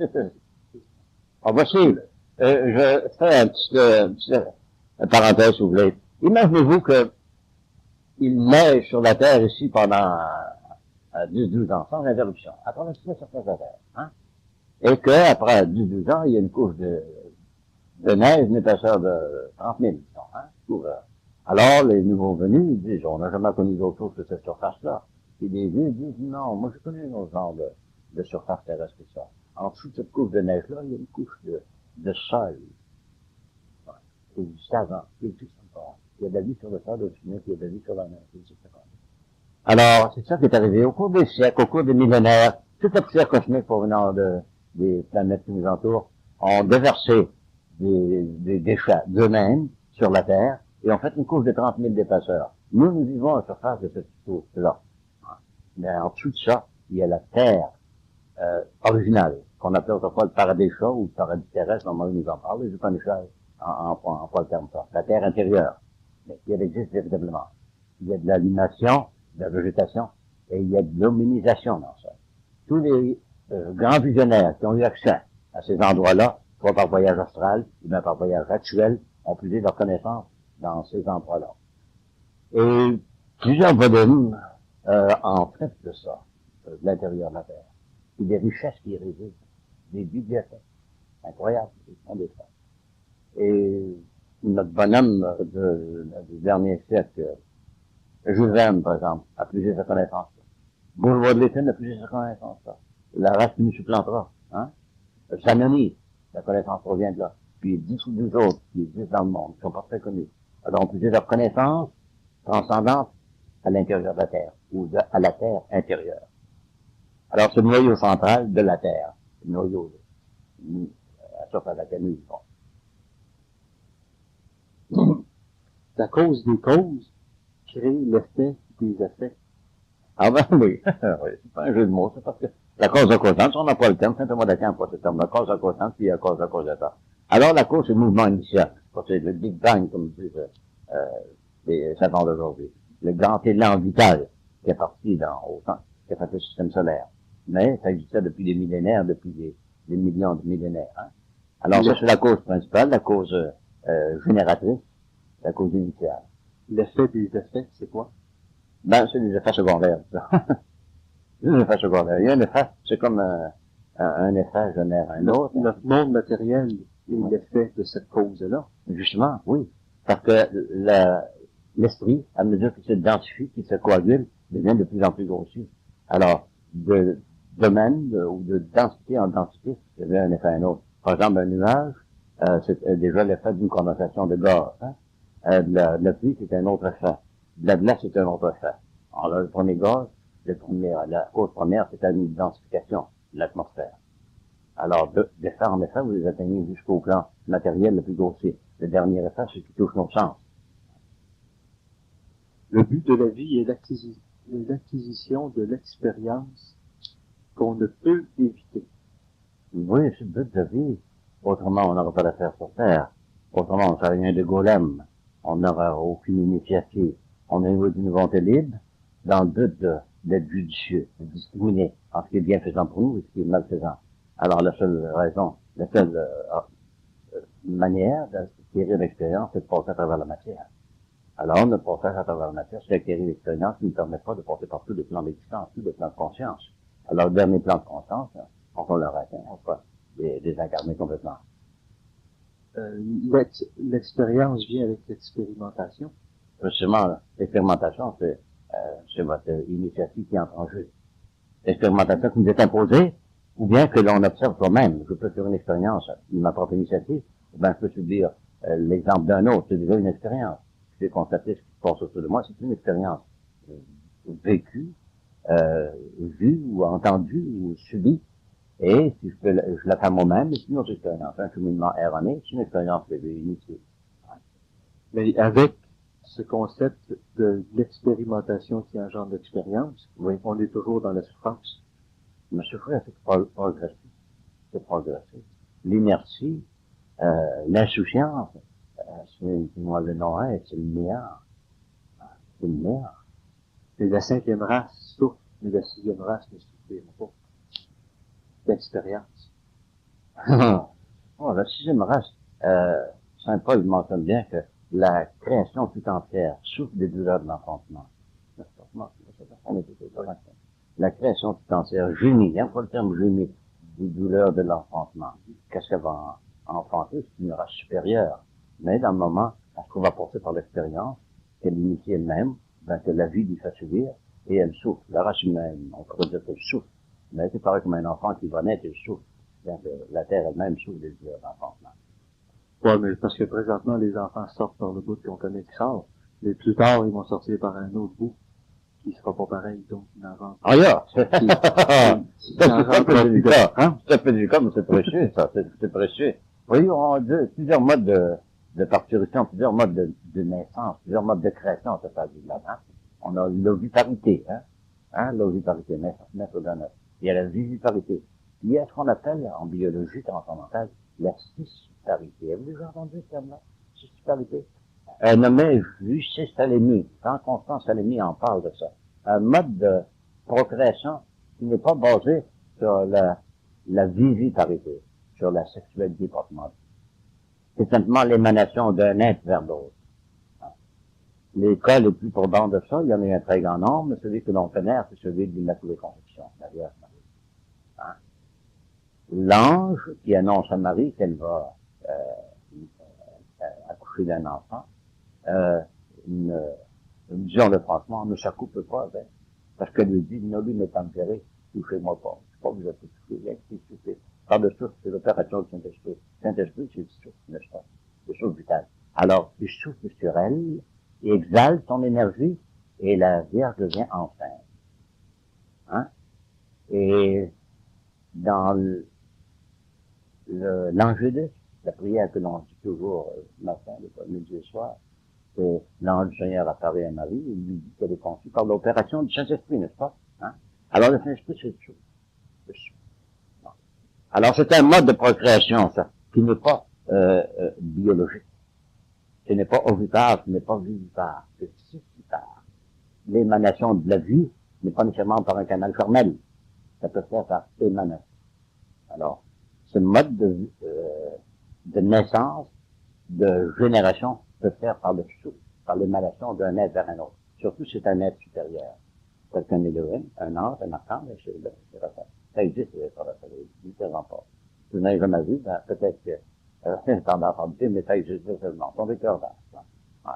Ah, voici. Je fais une petite parenthèse, si vous voulez. Imaginez-vous que il neige sur la Terre ici pendant 10-12 ans, sans interruption, à traverser la surface de la Terre. Hein? Et que après 10-12 ans, il y a une couche de neige, une épaisseur de 30 000, disons, hein, couvert. Alors, les nouveaux venus, ils disent, on n'a jamais connu d'autre chose que cette surface-là. Puis les vieux disent, non, moi, j'ai connu un autre genre de surface terrestre que ça. En dessous de cette couche de neige-là, il y a une couche de sol. Ouais. C'est du savant, c'est tout simplement. Il y a de la vie sur le sol, au-dessus, il y a de la vie sur la neige, etc. Alors, c'est ça qui est arrivé. Au cours des siècles, au cours des millénaires, toute la poussière cosmique provenant des planètes qui nous entourent ont déversé des déchets d'eux-mêmes sur la Terre et ont fait une couche de 30 000 d'épaisseur. Nous vivons à la surface de cette couche-là. Mais en dessous de ça, il y a la Terre originale, qu'on appelait autrefois le paradis chaud ou le paradis terrestre, normalement nous en parle, les Upanishads emploient le terme ça, la Terre intérieure. Mais elle existe véritablement. Il y a de l'animation, de la végétation, et il y a de l'hominisation dans ça. Tous les grands visionnaires qui ont eu accès à ces endroits-là, soit par voyage astral, ou bien par voyage actuel, ont puisé leur connaissance dans ces endroits-là. Et plusieurs volumes en fait de ça, de l'intérieur de la Terre. Et des richesses qui y résident, des bibliothèques incroyables, qui sont des faits. Et notre bonhomme du dernier siècle, Jules Verne, par exemple, a puisé sa connaissance. Boulevard de l'Étienne a puisé sa connaissance. La race qui nous supplantera. Hein? Zanoni, la connaissance provient de là. Puis 10 ou 12 autres qui existent dans le monde, qui sont pas très connus. Alors on puisé leur connaissance transcendante à l'intérieur de la Terre, ou à la Terre intérieure. Alors ce noyau central de la Terre, le noyau à la surface de laquelle nous vivons. La cause des causes crée l'effet des effets. Ah ben oui, oui, c'est pas un jeu de mots, c'est parce que la cause à causante, on n'a pas le terme, c'est un mot d'Aquin, pas ce terme, la cause à causante, puis la cause à causata. Alors la cause, c'est le mouvement initial, c'est le Big Bang, comme disent les savants d'aujourd'hui. Le grand élan vital qui est parti au temps, qui a fait le système solaire. Mais ça existait depuis des millénaires, depuis des millions de millénaires. Hein. Alors ça, c'est la cause principale, la cause génératrice, la cause initiale. L'effet des effets, c'est quoi? Ben, c'est des effets secondaires, ça. C'est des effets secondaires. Il y a un effet, c'est comme un effet génère un autre. Notre monde matériel est l'effet de cette cause-là. Justement, oui. Parce que l'esprit, à mesure qu'il se densifie, qu'il se coagule, devient de plus en plus grossier. Alors, de domaine ou de densité en densité, il y a un effet à un autre. Par exemple, un nuage, c'est déjà l'effet d'une condensation de gaz. Hein? De la pluie, c'est un autre effet. De la glace, c'est un autre effet. Alors, le premier gaz, la cause première, c'est une densification de l'atmosphère. Alors, d'effet en effet, vous les atteignez jusqu'au plan matériel le plus grossier. Le dernier effet, c'est qui touche nos sens. Le but de la vie est l'acquisition de l'expérience qu'on ne peut éviter. Oui, c'est le but de la vie. Autrement, on n'aurait pas d'affaires sur Terre. Autrement, on ne ferait rien de golem. On n'aurait aucune initiative. On est d'une volonté libre, dans le but d'être judicieux, de discriminer entre ce qui est bienfaisant pour nous et ce qui est malfaisant. Alors, la seule raison, la seule manière d'acquérir l'expérience, c'est de passer à travers la matière. Alors, notre passage à travers la matière, c'est d'acquérir l'expérience qui ne permet pas de passer par tous les plans d'existence, tous les plans de conscience. Alors, le dernier plan de conscience, quand on leur atteint, on peut désincarner complètement. L'expérience vient avec l'expérimentation. Justement, l'expérimentation, c'est votre initiative qui entre en jeu. L'expérimentation qui nous est imposée, ou bien que l'on observe soi-même. Je peux faire une expérience de ma propre initiative, ou bien je peux subir l'exemple d'un autre. C'est déjà une expérience. Je vais constater ce qui se passe autour de moi. C'est une expérience vécue, vue ou entendue ou subie. Et si je la fais moi-même, c'est une autre expérience. Un cheminement erroné, c'est une expérience que j'ai initiée. Mais avec ce concept de l'expérimentation qui engendre l'expérience, oui, on est toujours dans la souffrance. Mais souffrir, c'est progressif. C'est progressif. L'inertie, l'insouciance, moi le nom c'est le néant. C'est le néant. Et la 5e race souffre, mais la 6e race ne souffrira pas. D'expérience. Oh, la 6e race, Saint Paul mentionne bien que la création tout entière souffre des douleurs de l'enfantement. La création tout entière gémit, hein, pas le terme gémit, des douleurs de l'enfantement. Qu'est-ce qu'elle va enfanter? C'est une race supérieure. Mais dans le moment, parce qu'on va passer par l'expérience, qu'elle initie elle-même, ben, que la vie lui fait subir, et elle souffre. La race humaine, on pourrait dire qu'elle souffre. Mais c'est pareil comme un enfant qui va naître, il souffre. Bien que la terre elle-même souffre des douleurs d'enfantement. Ouais, mais parce que présentement, les enfants sortent par le bout qu'on connaît qui sort. Mais plus tard, ils vont sortir par un autre bout, qui sera pas pareil, donc ils n'en rentrent Ah, yeah! Ils n'en C'est un peu rentrent plus de... délicat. Hein? C'est un peu délicat, mais c'est précieux, ça. C'est précieux. Oui, on a plusieurs modes de parturition, plusieurs modes de naissance, plusieurs modes de création, ça fait du là, hein. On a l'oviparité, l'oviparité, naître d'un œuf. Il y a la viviparité. Il y a ce qu'on appelle, en biologie transcendantale, la scissiparité. Avez-vous déjà entendu ce terme-là? Scissiparité? Nommé Lucie Salemi. Jean-Constant Salemi en parle de ça. Un mode de procréation qui n'est pas basé sur la viviparité, sur la sexualité proprement dite. C'est simplement l'émanation d'un être vers l'autre. Les cas les plus probants de ça, il y en a un très grand nombre, mais celui que l'on vénère, c'est celui de l'Immaculée Conception, la Vierge Marie. Hein? L'ange qui annonce à Marie qu'elle va accoucher d'un enfant, disons-le franchement, ne s'accouple pas avec, parce qu'elle lui dit, ne lui m'est tempéré, touchez-moi pas. Je sais pas, vous êtes touché, rien qui est touché. Par-dessus, c'est l'opération du Saint-Esprit. Saint-Esprit, c'est le souffle, n'est-ce pas? Le souffle vital. Alors, il souffle sur elle, il exalte son énergie, et la Vierge devient enceinte. Hein? Et dans l'Angélus, la prière que l'on dit toujours matin, midi et soir, c'est l'ange du Seigneur apparaît à Marie, il lui dit qu'elle est conçue par l'opération du Saint-Esprit, n'est-ce pas? Hein? Alors le Saint-Esprit, c'est le souffle. Le souffle. Alors c'est un mode de procréation, ça, qui n'est pas biologique. Ce n'est pas ovipare, ce n'est pas vivipare, c'est scissiparité. L'émanation de la vie n'est pas nécessairement par un canal formel. Ça peut se faire par émanation. Alors, ce mode de naissance, de génération, peut se faire par le souffle, par l'émanation d'un être vers un autre. Surtout, c'est un être supérieur. Tel qu'un Elohim, un ange, un archange, c'est ça existe, ça différents pas. Si vous n'avez jamais vu, ben, peut-être que, c'est une tendance à dire, mais ça existe seulement. Son cœur d'âge. Ouais.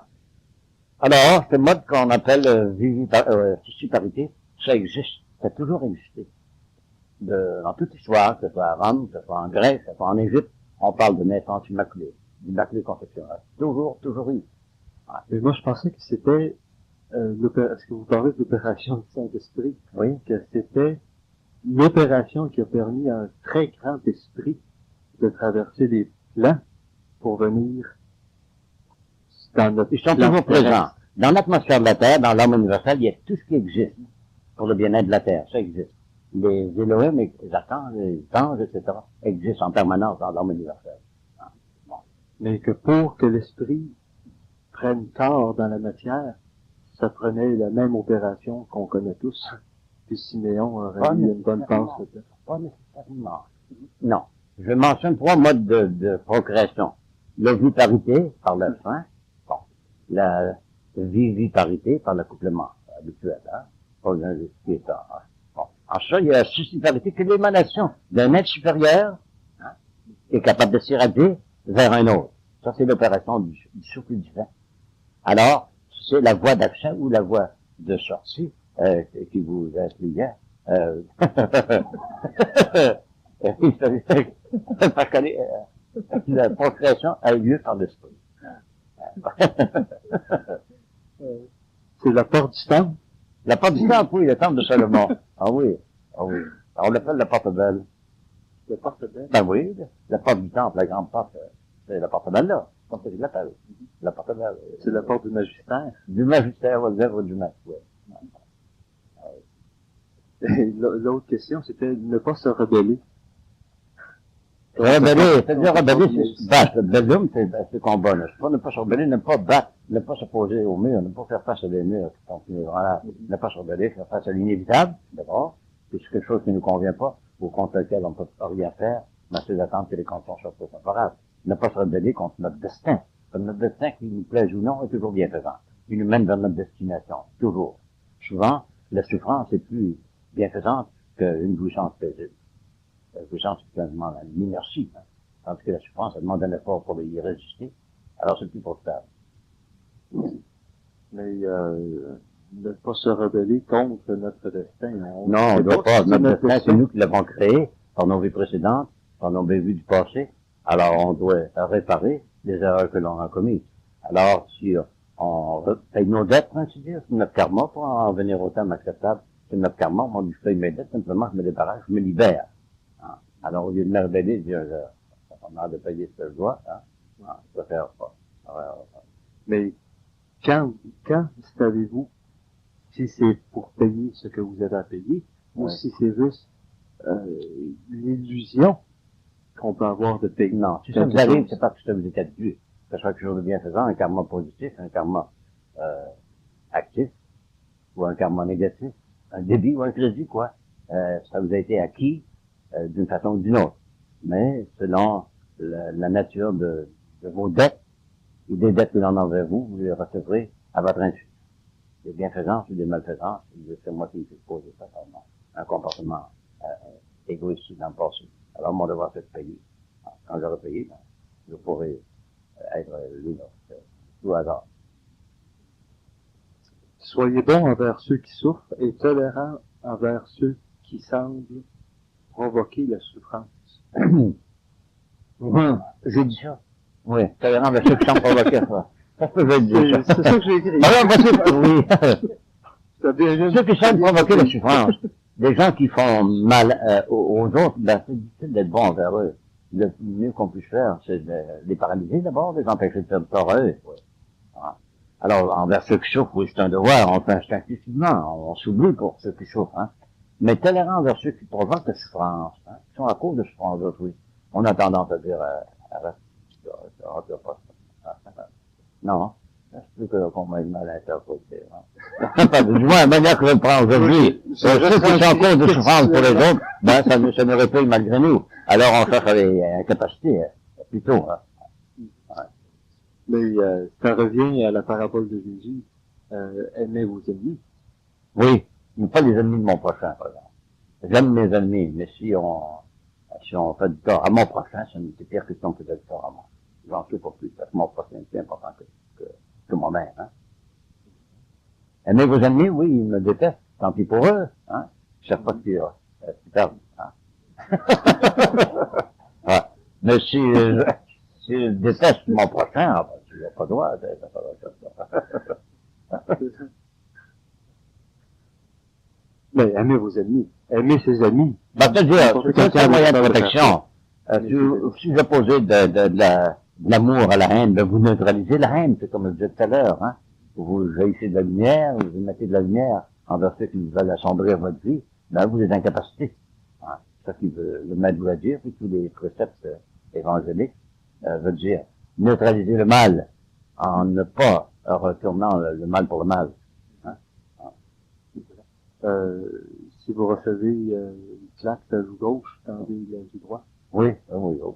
Alors, ce mode qu'on appelle scissiparité, ça existe. Ça a toujours existé. Dans toute histoire, que ce soit à Rome, que ce soit en Grèce, que ce soit en Égypte, on parle de naissance immaculée, d'immaculée conception. Toujours eu. Ouais. Mais moi, je pensais que c'était, est-ce que vous parlez de l'opération du Saint-Esprit? Oui. Que c'était l'opération qui a permis à un très grand esprit de traverser les plans pour venir dans notre Ils sont plan toujours terrestre. présents. Dans l'atmosphère de la Terre, dans l'homme universel, il y a tout ce qui existe pour le bien-être de la Terre. Ça existe. Les Elohim, les archanges, les anges, etc., existent en permanence dans l'homme universel. Bon. Mais que pour que l'esprit prenne corps dans la matière, ça prenait la même opération qu'on connaît tous. Puis Siméon aurait eu une bonne passe là-dedans. Pas nécessairement. Non. Je mentionne 3 modes de procréation. L'oviparité, par le sein. Bon. La viviparité, par l'accouplement habituel, hein. Pas l'injustice, hein. Bon. En ça, il y a la scissiparité, qui est l'émanation d'un être supérieur, hein, qui est capable de s'irradier vers un autre. Ça, c'est l'opération du souffle divin. Alors, c'est la voie d'accès ou la voie de sortie, qui vous intriguait, parce que la procréation a eu lieu par l'esprit. C'est la porte du temple. La porte du temple, oui, le temple de Salomon. Ah oui. Alors, on l'appelle la porte belle. La porte belle. Ben oui, la porte du temple, la grande porte, c'est la porte belle là. Comme ça, je l'appelle. La porte belle. C'est la porte du magistère. Du magistère, ou l'œuvre du maître, oui. Et l'autre question, c'était ne pas se rebeller. Rebeller, c'est-à-dire rebeller, c'est se battre. Bellum, c'est combat, n'est-ce pas? Ne pas se rebeller, ne pas battre, ne pas s'opposer au mur, ne pas faire face à des murs qui sont plus, voilà. Ne pas se rebeller, faire face à l'inévitable, d'abord. Puis c'est quelque chose qui ne nous convient pas, ou contre lequel on ne peut pas rien faire, mais c'est d'attendre que les conditions soient plus favorables. Ne pas se rebeller contre notre destin. Notre destin, qui nous plaise ou non, est toujours bien présent. Il nous mène vers notre destination. Toujours. Souvent, la souffrance est plus bienfaisante qu'une jouissance paisible. La jouissance, c'est finalement l'inertie, hein. Tandis que la souffrance, ça demande un effort pour y résister. Alors, c'est plus profitable. Mais ne pas se rebeller contre notre destin. Non, on ne doit pas. Notre destin, c'est nous qui l'avons créé par nos vies précédentes, par nos vies du passé. Alors, on doit réparer les erreurs que l'on a commises. Alors, si on paye nos dettes, pour ainsi dire, c'est notre karma pour en venir au terme acceptable. C'est notre karma. Moi, je paye mes dettes, simplement, je me débarrasse, je me libère. Hein. Alors, au lieu de me rebeller, dire, on a de payer ce que je dois, hein. Non, je préfère pas. Mais quand savez-vous si c'est pour payer ce que vous avez à payer ou si c'est juste l'illusion qu'on peut avoir de payer? Non, si ça vous arrive, c'est pas que ça vous est attribué. Que ce soit quelque chose de bienfaisant, un karma positif, un karma actif, ou un karma négatif, un débit ou un crédit, quoi. Ça vous a été acquis d'une façon ou d'une autre. Mais selon la nature de vos dettes, ou des dettes que l'on a envers vous, vous les recevrez à votre insu. Des bienfaisances ou des malfaisances, c'est moi qui me suis posé ça, un comportement égoïste dans le passé. Alors mon devoir c'est de payer. Quand j'aurai payé, ben, je pourrai être libre, tout hasard. Soyez bons envers ceux qui souffrent et tolérants envers ceux qui semblent provoquer la souffrance. J'ai dit ça. Oui, tolérant envers ceux qui semblent provoquer ça. Ça peut être dire ça. C'est ça que j'ai écrit. Alors, oui. Ceux qui semblent provoquer la souffrance. Des gens qui font mal aux autres, ben, c'est difficile d'être bon envers eux. Le mieux qu'on puisse faire, c'est de les paralyser d'abord, de les empêcher de faire de tort à eux. Voilà. Alors, envers ceux qui souffrent, oui, c'est un devoir, on fait instinctivement, on s'oublie pour ceux qui souffrent, hein. Mais tolérant envers ceux qui provoquent la souffrance, hein, qui sont à cause de souffrance d'autres, oui. On a tendance à dire, arrête, non, c'est plus qu'on m'a mal interprété. Du moins, la manière que je le prends aujourd'hui, ceux qui sont en cause de souffrance pour les autres, ben, ça ne répaye malgré nous. Alors on cherche les incapacités, plutôt. Hein. Ouais. Mais ça revient à la parabole de Jésus, aimez vos ennemis. Oui, mais pas les ennemis de mon prochain, par exemple. J'aime mes ennemis, mais si on fait du tort à mon prochain, c'est pire que si on faisait du tort à moi. J'en suis pas plus, parce que mon prochain est plus important que moi-même, hein. Aimez vos ennemis, oui, ils me détestent, tant pis pour eux, hein. Chaque fois qu'ils perdent, hein. Ouais. Mais si je déteste mon prochain, tu n'as pas le droit, t'as pas le droit. Mais aimez vos ennemis, aimez ses amis. Bah, c'est-à-dire, c'est un moyen de protection. Si j'opposais de l'amour à la haine, ben vous neutralisez la haine, c'est comme je disais tout à l'heure, hein. Vous jaillissez de la lumière, vous mettez de la lumière envers ceux qui veulent assombrir votre vie, ben vous les incapacitez. Hein. C'est ça qui veut, le maître doit dire, puis tous les préceptes évangéliques veulent dire neutraliser le mal en ne pas retournant le mal pour le mal. Hein. Si vous recevez une claque de la joue gauche, tendez la joue droite. Oui, oui, oui.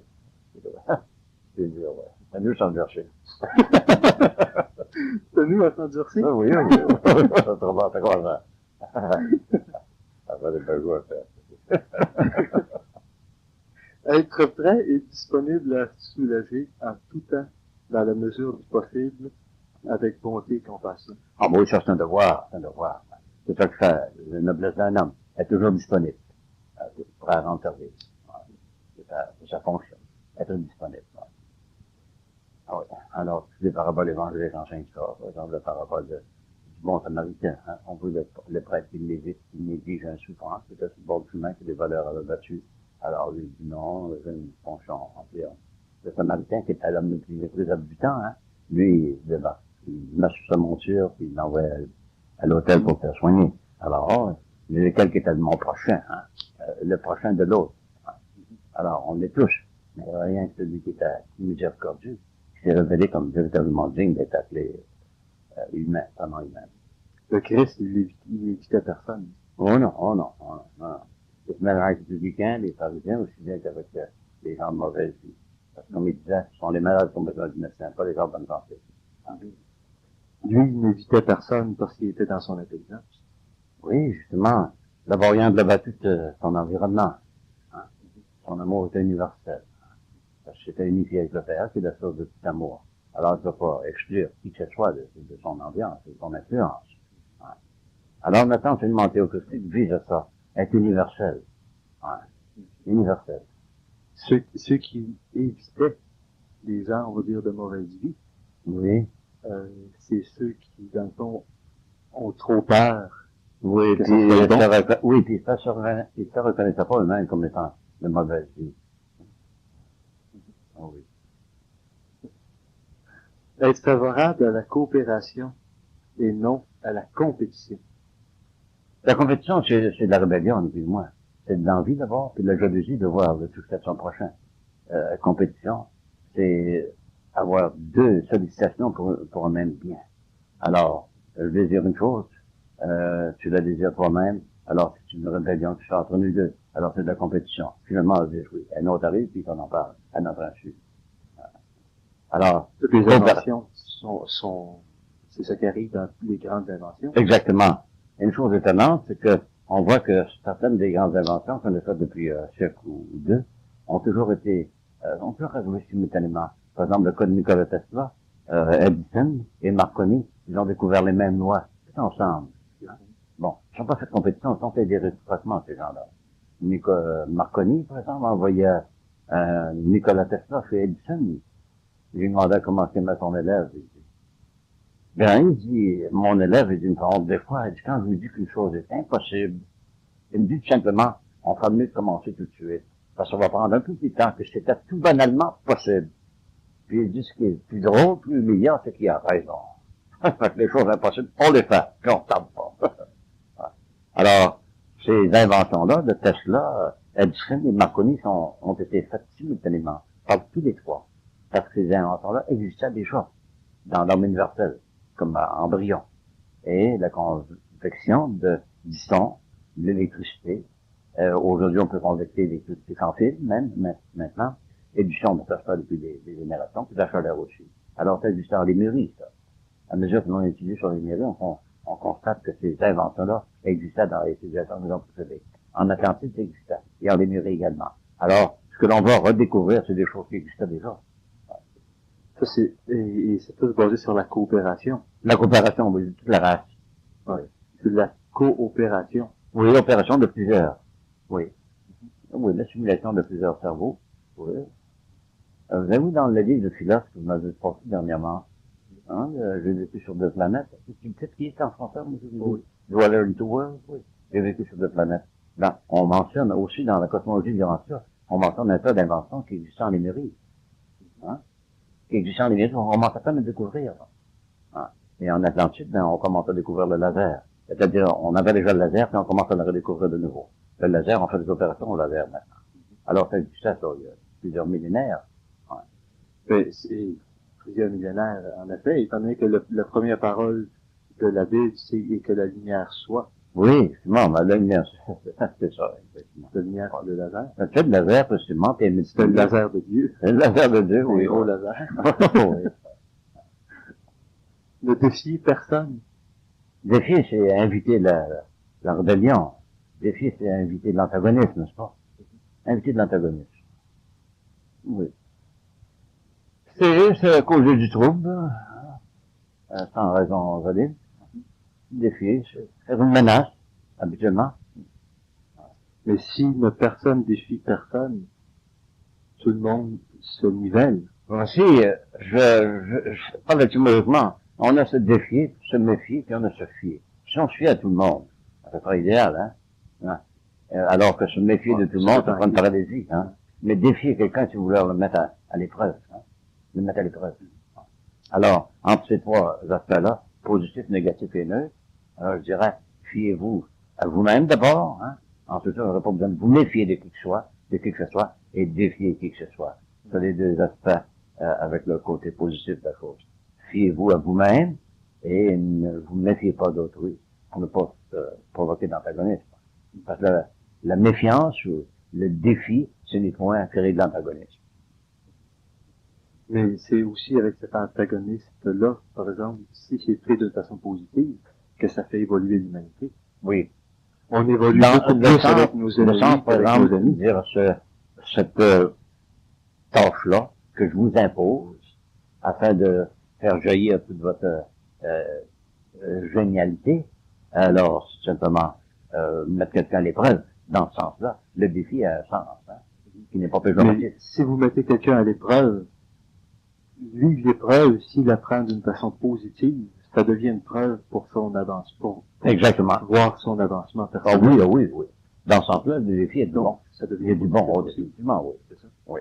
C'est dur, ouais. C'est mieux s'endurcir. C'est nous à s'endurcir? Oui, oui. Ça te remonte à quoi, ça? Après, des belles joues à faire. Être prêt et disponible à soulager en tout temps, dans la mesure du possible, avec bonté et compassion. Ah, oui, ça, c'est un devoir, c'est un devoir. C'est ça que fait la noblesse d'un homme. Être toujours disponible. Prêt à rendre service. C'est sa fonction. Être disponible. Ah oui. Alors, les paraboles évangéliques enseignent ça. Par exemple, la parabole du bon samaritain, hein. On veut le prêtre qui néglige un souffrance, peut-être sur le bord du chemin que les voleurs avaient battu. Alors, lui dit non, je ne penchons en dire. Le samaritain, qui était l'homme le plus habitant, hein, lui, il met sur sa monture, puis il l'envoie à l'hôtel pour faire soigner. Alors, lequel qui était de mon prochain, hein, le prochain de l'autre. Hein. Alors, on les touche. Mais rien que celui qui était miséricordieux, qui s'est révélé comme véritablement digne d'être appelé humain, vraiment humain. Le Christ, il n'évitait personne. Oh non, oh non, oh non, non. Il se mêle avec les publicains, les pharisiens, aussi bien qu'avec les gens de mauvaise vie. Parce que comme il disait, ce sont les malades qui ont besoin du médecin, pas les gens de bonne santé. Lui, il n'évitait personne parce qu'il était dans son intelligence. Oui, justement. D'abord, il englobe tout son environnement. Hein. Son amour est universel. Parce que c'était unifié avec le Père, c'est la source de tout amour. Alors, il ne peut pas exclure qui que ce soit de son ambiance, de son influence. Ouais. Alors, notre enseignement théocratique vise à ça, être universel. Ouais. Universel. Ceux qui évitaient les gens, on va dire, de mauvaise vie, Oui. c'est ceux qui, dans le fond, ont trop peur. Oui, Que puis, ça soit bon. oui, puis ils se reconnaissaient pas eux-mêmes comme étant de mauvaise vie. Oh, oui. Être favorable à la coopération et non à la compétition. La compétition, c'est de la rébellion, plus ou moins. C'est de l'envie d'abord, puis de la jalousie de voir le succès de son prochain. Compétition, c'est avoir deux sollicitations pour un même bien. Alors, je désire une chose, tu la désires toi-même, alors c'est une rébellion qui se fait entre nous deux. Alors c'est de la compétition. Finalement, on dit oui. Un autre arrive, puis on en parle à notre insu. Alors, Toutes les inventions c'est ça qui arrive dans toutes les grandes inventions. Exactement. Une chose étonnante, c'est que on voit que certaines des grandes inventions qu'on a faites depuis un siècle ou deux ont toujours arrivé simultanément. Par exemple, le cas de Nikola Tesla, Edison et Marconi, ils ont découvert les mêmes lois, tout ensemble. Bon, ils n'ont pas fait de compétition, ils ont fait des réciproquement, ces gens-là. Marconi, par exemple, envoyait Nikola Tesla chez Edison. Il lui demandait comment s'aimait son élève. Ben, il dit, mon élève, il dit une parole des fois, il dit, quand je lui dis qu'une chose est impossible, il me dit tout simplement, on fera mieux de commencer tout de suite. Parce qu'on va prendre un peu plus de temps, que c'était tout banalement possible. Puis il dit, ce qui est plus drôle, plus humiliant, c'est qu'il a raison. Fait que les choses impossibles, on les fait, puis on ne tarde pas. Alors, ces inventions-là de Tesla, Edison et Marconi ont été faites simultanément, par tous les trois. Parce que ces inventions-là existaient déjà dans l'homme universel, comme embryon. Et la convection du son, de l'électricité. Aujourd'hui, on peut convecter l'électricité sans fil, même maintenant. Et du son, ça se fait depuis des générations, puis de la chaleur aussi. Alors, ça existe dans les mairies, ça. À mesure que l'on utilise sur les mairies, on constate que ces inventions-là existaient dans les civilisations que nous avons précédées. En Atlantide, ça existait. Et en Lémurie également. Alors, ce que l'on va redécouvrir, c'est des choses qui existaient déjà. Ça, c'est tout basé sur la coopération. La coopération, oui, toute la race. Oui. C'est la coopération. Oui, l'opération de plusieurs. Oui. Oui, la simulation de plusieurs cerveaux. Oui. Vous avez vu dans le livre de Philoste que vous m'avez sorti dernièrement, hein, j'ai vécu sur deux planètes. C'est une petite qui est en français, oui. Dweller in Two Worlds, oui. J'ai vécu sur deux planètes. Ben, on mentionne aussi dans la cosmologie durant ça, on mentionne un tas d'inventions qui existent en Lémurie. Hein? Qui existent en Lémurie, on commence à peine à découvrir. Hein? Et en Atlantide, ben, on commence à découvrir le laser. C'est-à-dire, on avait déjà le laser, puis on commence à le redécouvrir de nouveau. Le laser, on fait des opérations au laser maintenant. Alors, ça existait, ça, il y a plusieurs millénaires. Ouais. C'est plusieurs millénaires, en effet, étant donné que la première parole de la Bible, c'est que la lumière soit. Oui, effectivement, la lumière, c'est ça, effectivement. La lumière, le laser. C'est le laser, précisément, c'est le laser de Dieu. C'est le laser de Dieu, oui. Le gros laser. Oui. Ne défier personne. Défier, c'est inviter la rébellion. Défier, c'est inviter l'antagonisme, n'est-ce pas? Inviter de l'antagonisme. Oui. C'est causer du trouble, sans raison valide. Défier, c'est faire une menace, habituellement. Mais si une personne défie personne, tout le monde se nivelle. Voici, je parle étymologiquement. On a se défier, se méfier, puis on a se fier. Si on se fie à tout le monde, c'est pas idéal, hein? Alors que se méfier de tout le monde, ça prend une paralysie, hein? Mais défier quelqu'un, si vous voulez le mettre à l'épreuve, hein? Le mettre à l'épreuve. Alors, entre ces trois aspects-là, positif, négatif et neutre, alors je dirais, fiez-vous à vous-même d'abord, hein? Ensuite, on n'aura pas besoin de vous méfier de qui que ce soit, et défier qui que ce soit. C'est les deux aspects avec le côté positif de la chose. Fiez-vous à vous-même et ne vous méfiez pas d'autrui pour ne pas provoquer d'antagonisme. Parce que la méfiance ou le défi, ce n'est point créer de l'antagonisme. Mais c'est aussi avec cet antagoniste-là, par exemple, si c'est fait de façon positive, que ça fait évoluer l'humanité. Oui. On évolue Dans beaucoup le plus sens, avec nos le ennemis sens, par qu'avec exemple, nos amis. dire cette tâche-là que je vous impose afin de faire jaillir toute votre génialité. Alors, c'est simplement mettre quelqu'un à l'épreuve. Dans ce sens-là, le défi a un sens, hein, qui n'est pas péjoratif. Mais si vous mettez quelqu'un à l'épreuve, lui, l'épreuve, s'il la prend d'une façon positive, ça devient une preuve pour son avancement, pour Exactement. voir son avancement Ah personnel. oui, ah oui, oui. Dans ce sens-là, le défi est du bon. Donc, ça Il y devient a du bon, positif oh, aussi. définitivement, oui. C'est ça. Oui.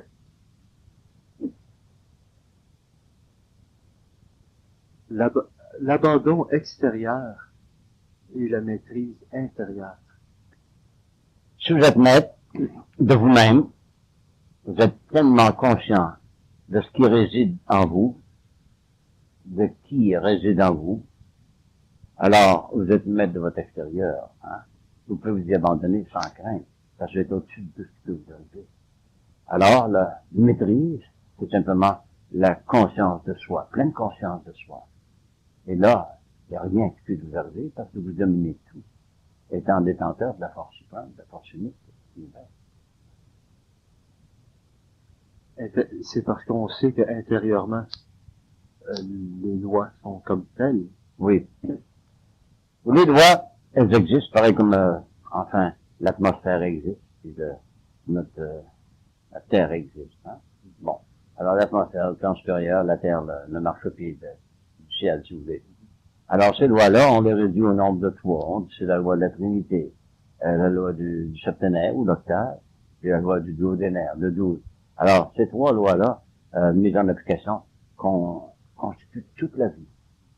L'abandon extérieur et la maîtrise intérieure. Si vous êtes maître de vous-même, vous êtes pleinement conscient de ce qui réside en vous, de qui réside en vous, alors vous êtes maître de votre extérieur. Hein? Vous pouvez vous y abandonner sans crainte, parce que vous êtes au-dessus de tout ce que vous avez. Alors, la maîtrise, c'est simplement la conscience de soi, pleine conscience de soi. Et là, il n'y a rien qui puisse vous arriver parce que vous dominez tout, étant détenteur de la force suprême, de la force unique de l'univers. C'est parce qu'on sait qu'intérieurement, les lois sont comme telles. Oui. Les lois, elles existent, pareil comme, enfin, l'atmosphère existe, puis la Terre existe. Hein? Bon. Alors l'atmosphère, le plan supérieur, la Terre, le marchepied du ciel, si vous voulez. Alors ces lois-là, on les réduit au nombre de trois. On dit c'est la loi de la Trinité, la loi du septénaire ou l'octave, et la loi du duodénaire, le 12. Alors ces trois lois-là, mises en application, constituent toute la vie,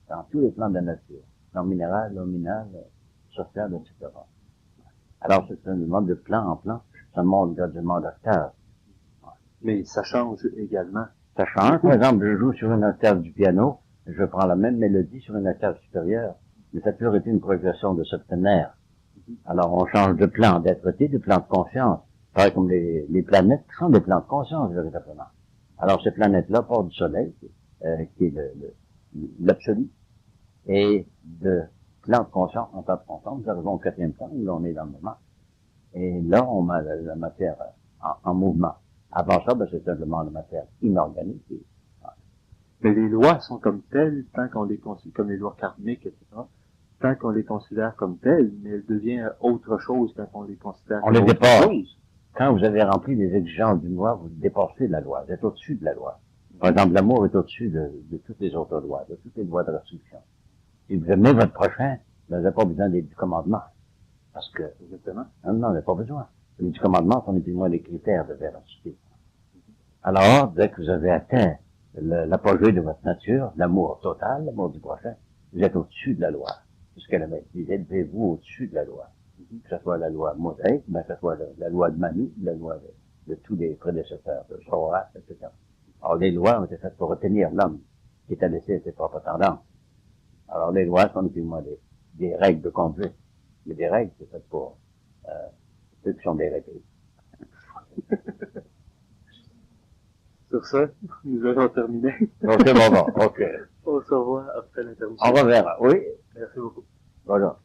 dans tous les plans de la nature, dans le minéral, nominal, social, etc. Alors c'est un monde de plan en plan, ça monte graduellement d'octave. Mais ça change également. Ça change. Par exemple, je joue sur une octave du piano, je prends la même mélodie sur une octave supérieure, mais ça a toujours été une progression de septénaire. Alors, on change de plan d'être-té, de plan de conscience. Pareil comme les planètes sont des plans de conscience, véritablement. Alors, ces planètes-là partent du Soleil, qui est l'absolu, et de plan de conscience, on tape ensemble, nous arrivons au quatrième plan, où on est dans le moment. Et là, on met la matière en mouvement. Avant ça, ben, c'est simplement la matière inorganique. Mais les lois sont comme telles, tant qu'on les considère comme les lois karmiques, etc., tant qu'on les considère comme telles, mais elles deviennent autre chose quand on les considère On comme les autre dépasse. chose. Quand vous avez rempli les exigences d'une loi, vous dépassez la loi. Vous êtes au-dessus de la loi. Par exemple, l'amour est au-dessus de toutes les autres lois, de toutes les lois de restriction. Si vous aimez votre prochain, vous n'avez pas besoin du commandement. Parce que, Exactement. non, vous n'avez pas besoin. Les du commandement sont ni plus moins les critères de véracité. Alors, dès que vous avez atteint l'apogée de votre nature, l'amour total, l'amour du prochain, vous êtes au-dessus de la loi. C'est ce qu'elle avait dit. Élevez-vous au-dessus de la loi. Que ce soit la loi mosaïque, ben, que ce soit la loi de Manu, la loi de tous les prédécesseurs, de Zoroastre, etc. Alors, les lois ont été faites pour retenir l'homme, qui est à laisser ses propres tendances. Alors, les lois sont ni plus moins des règles de conduite. Mais des règles, c'est fait pour ceux qui sont dérégulés. Sur ça, nous allons terminer. Ok, bon, ok. On se revoit après l'interruption. On reverra. Oui. Merci beaucoup. Voilà.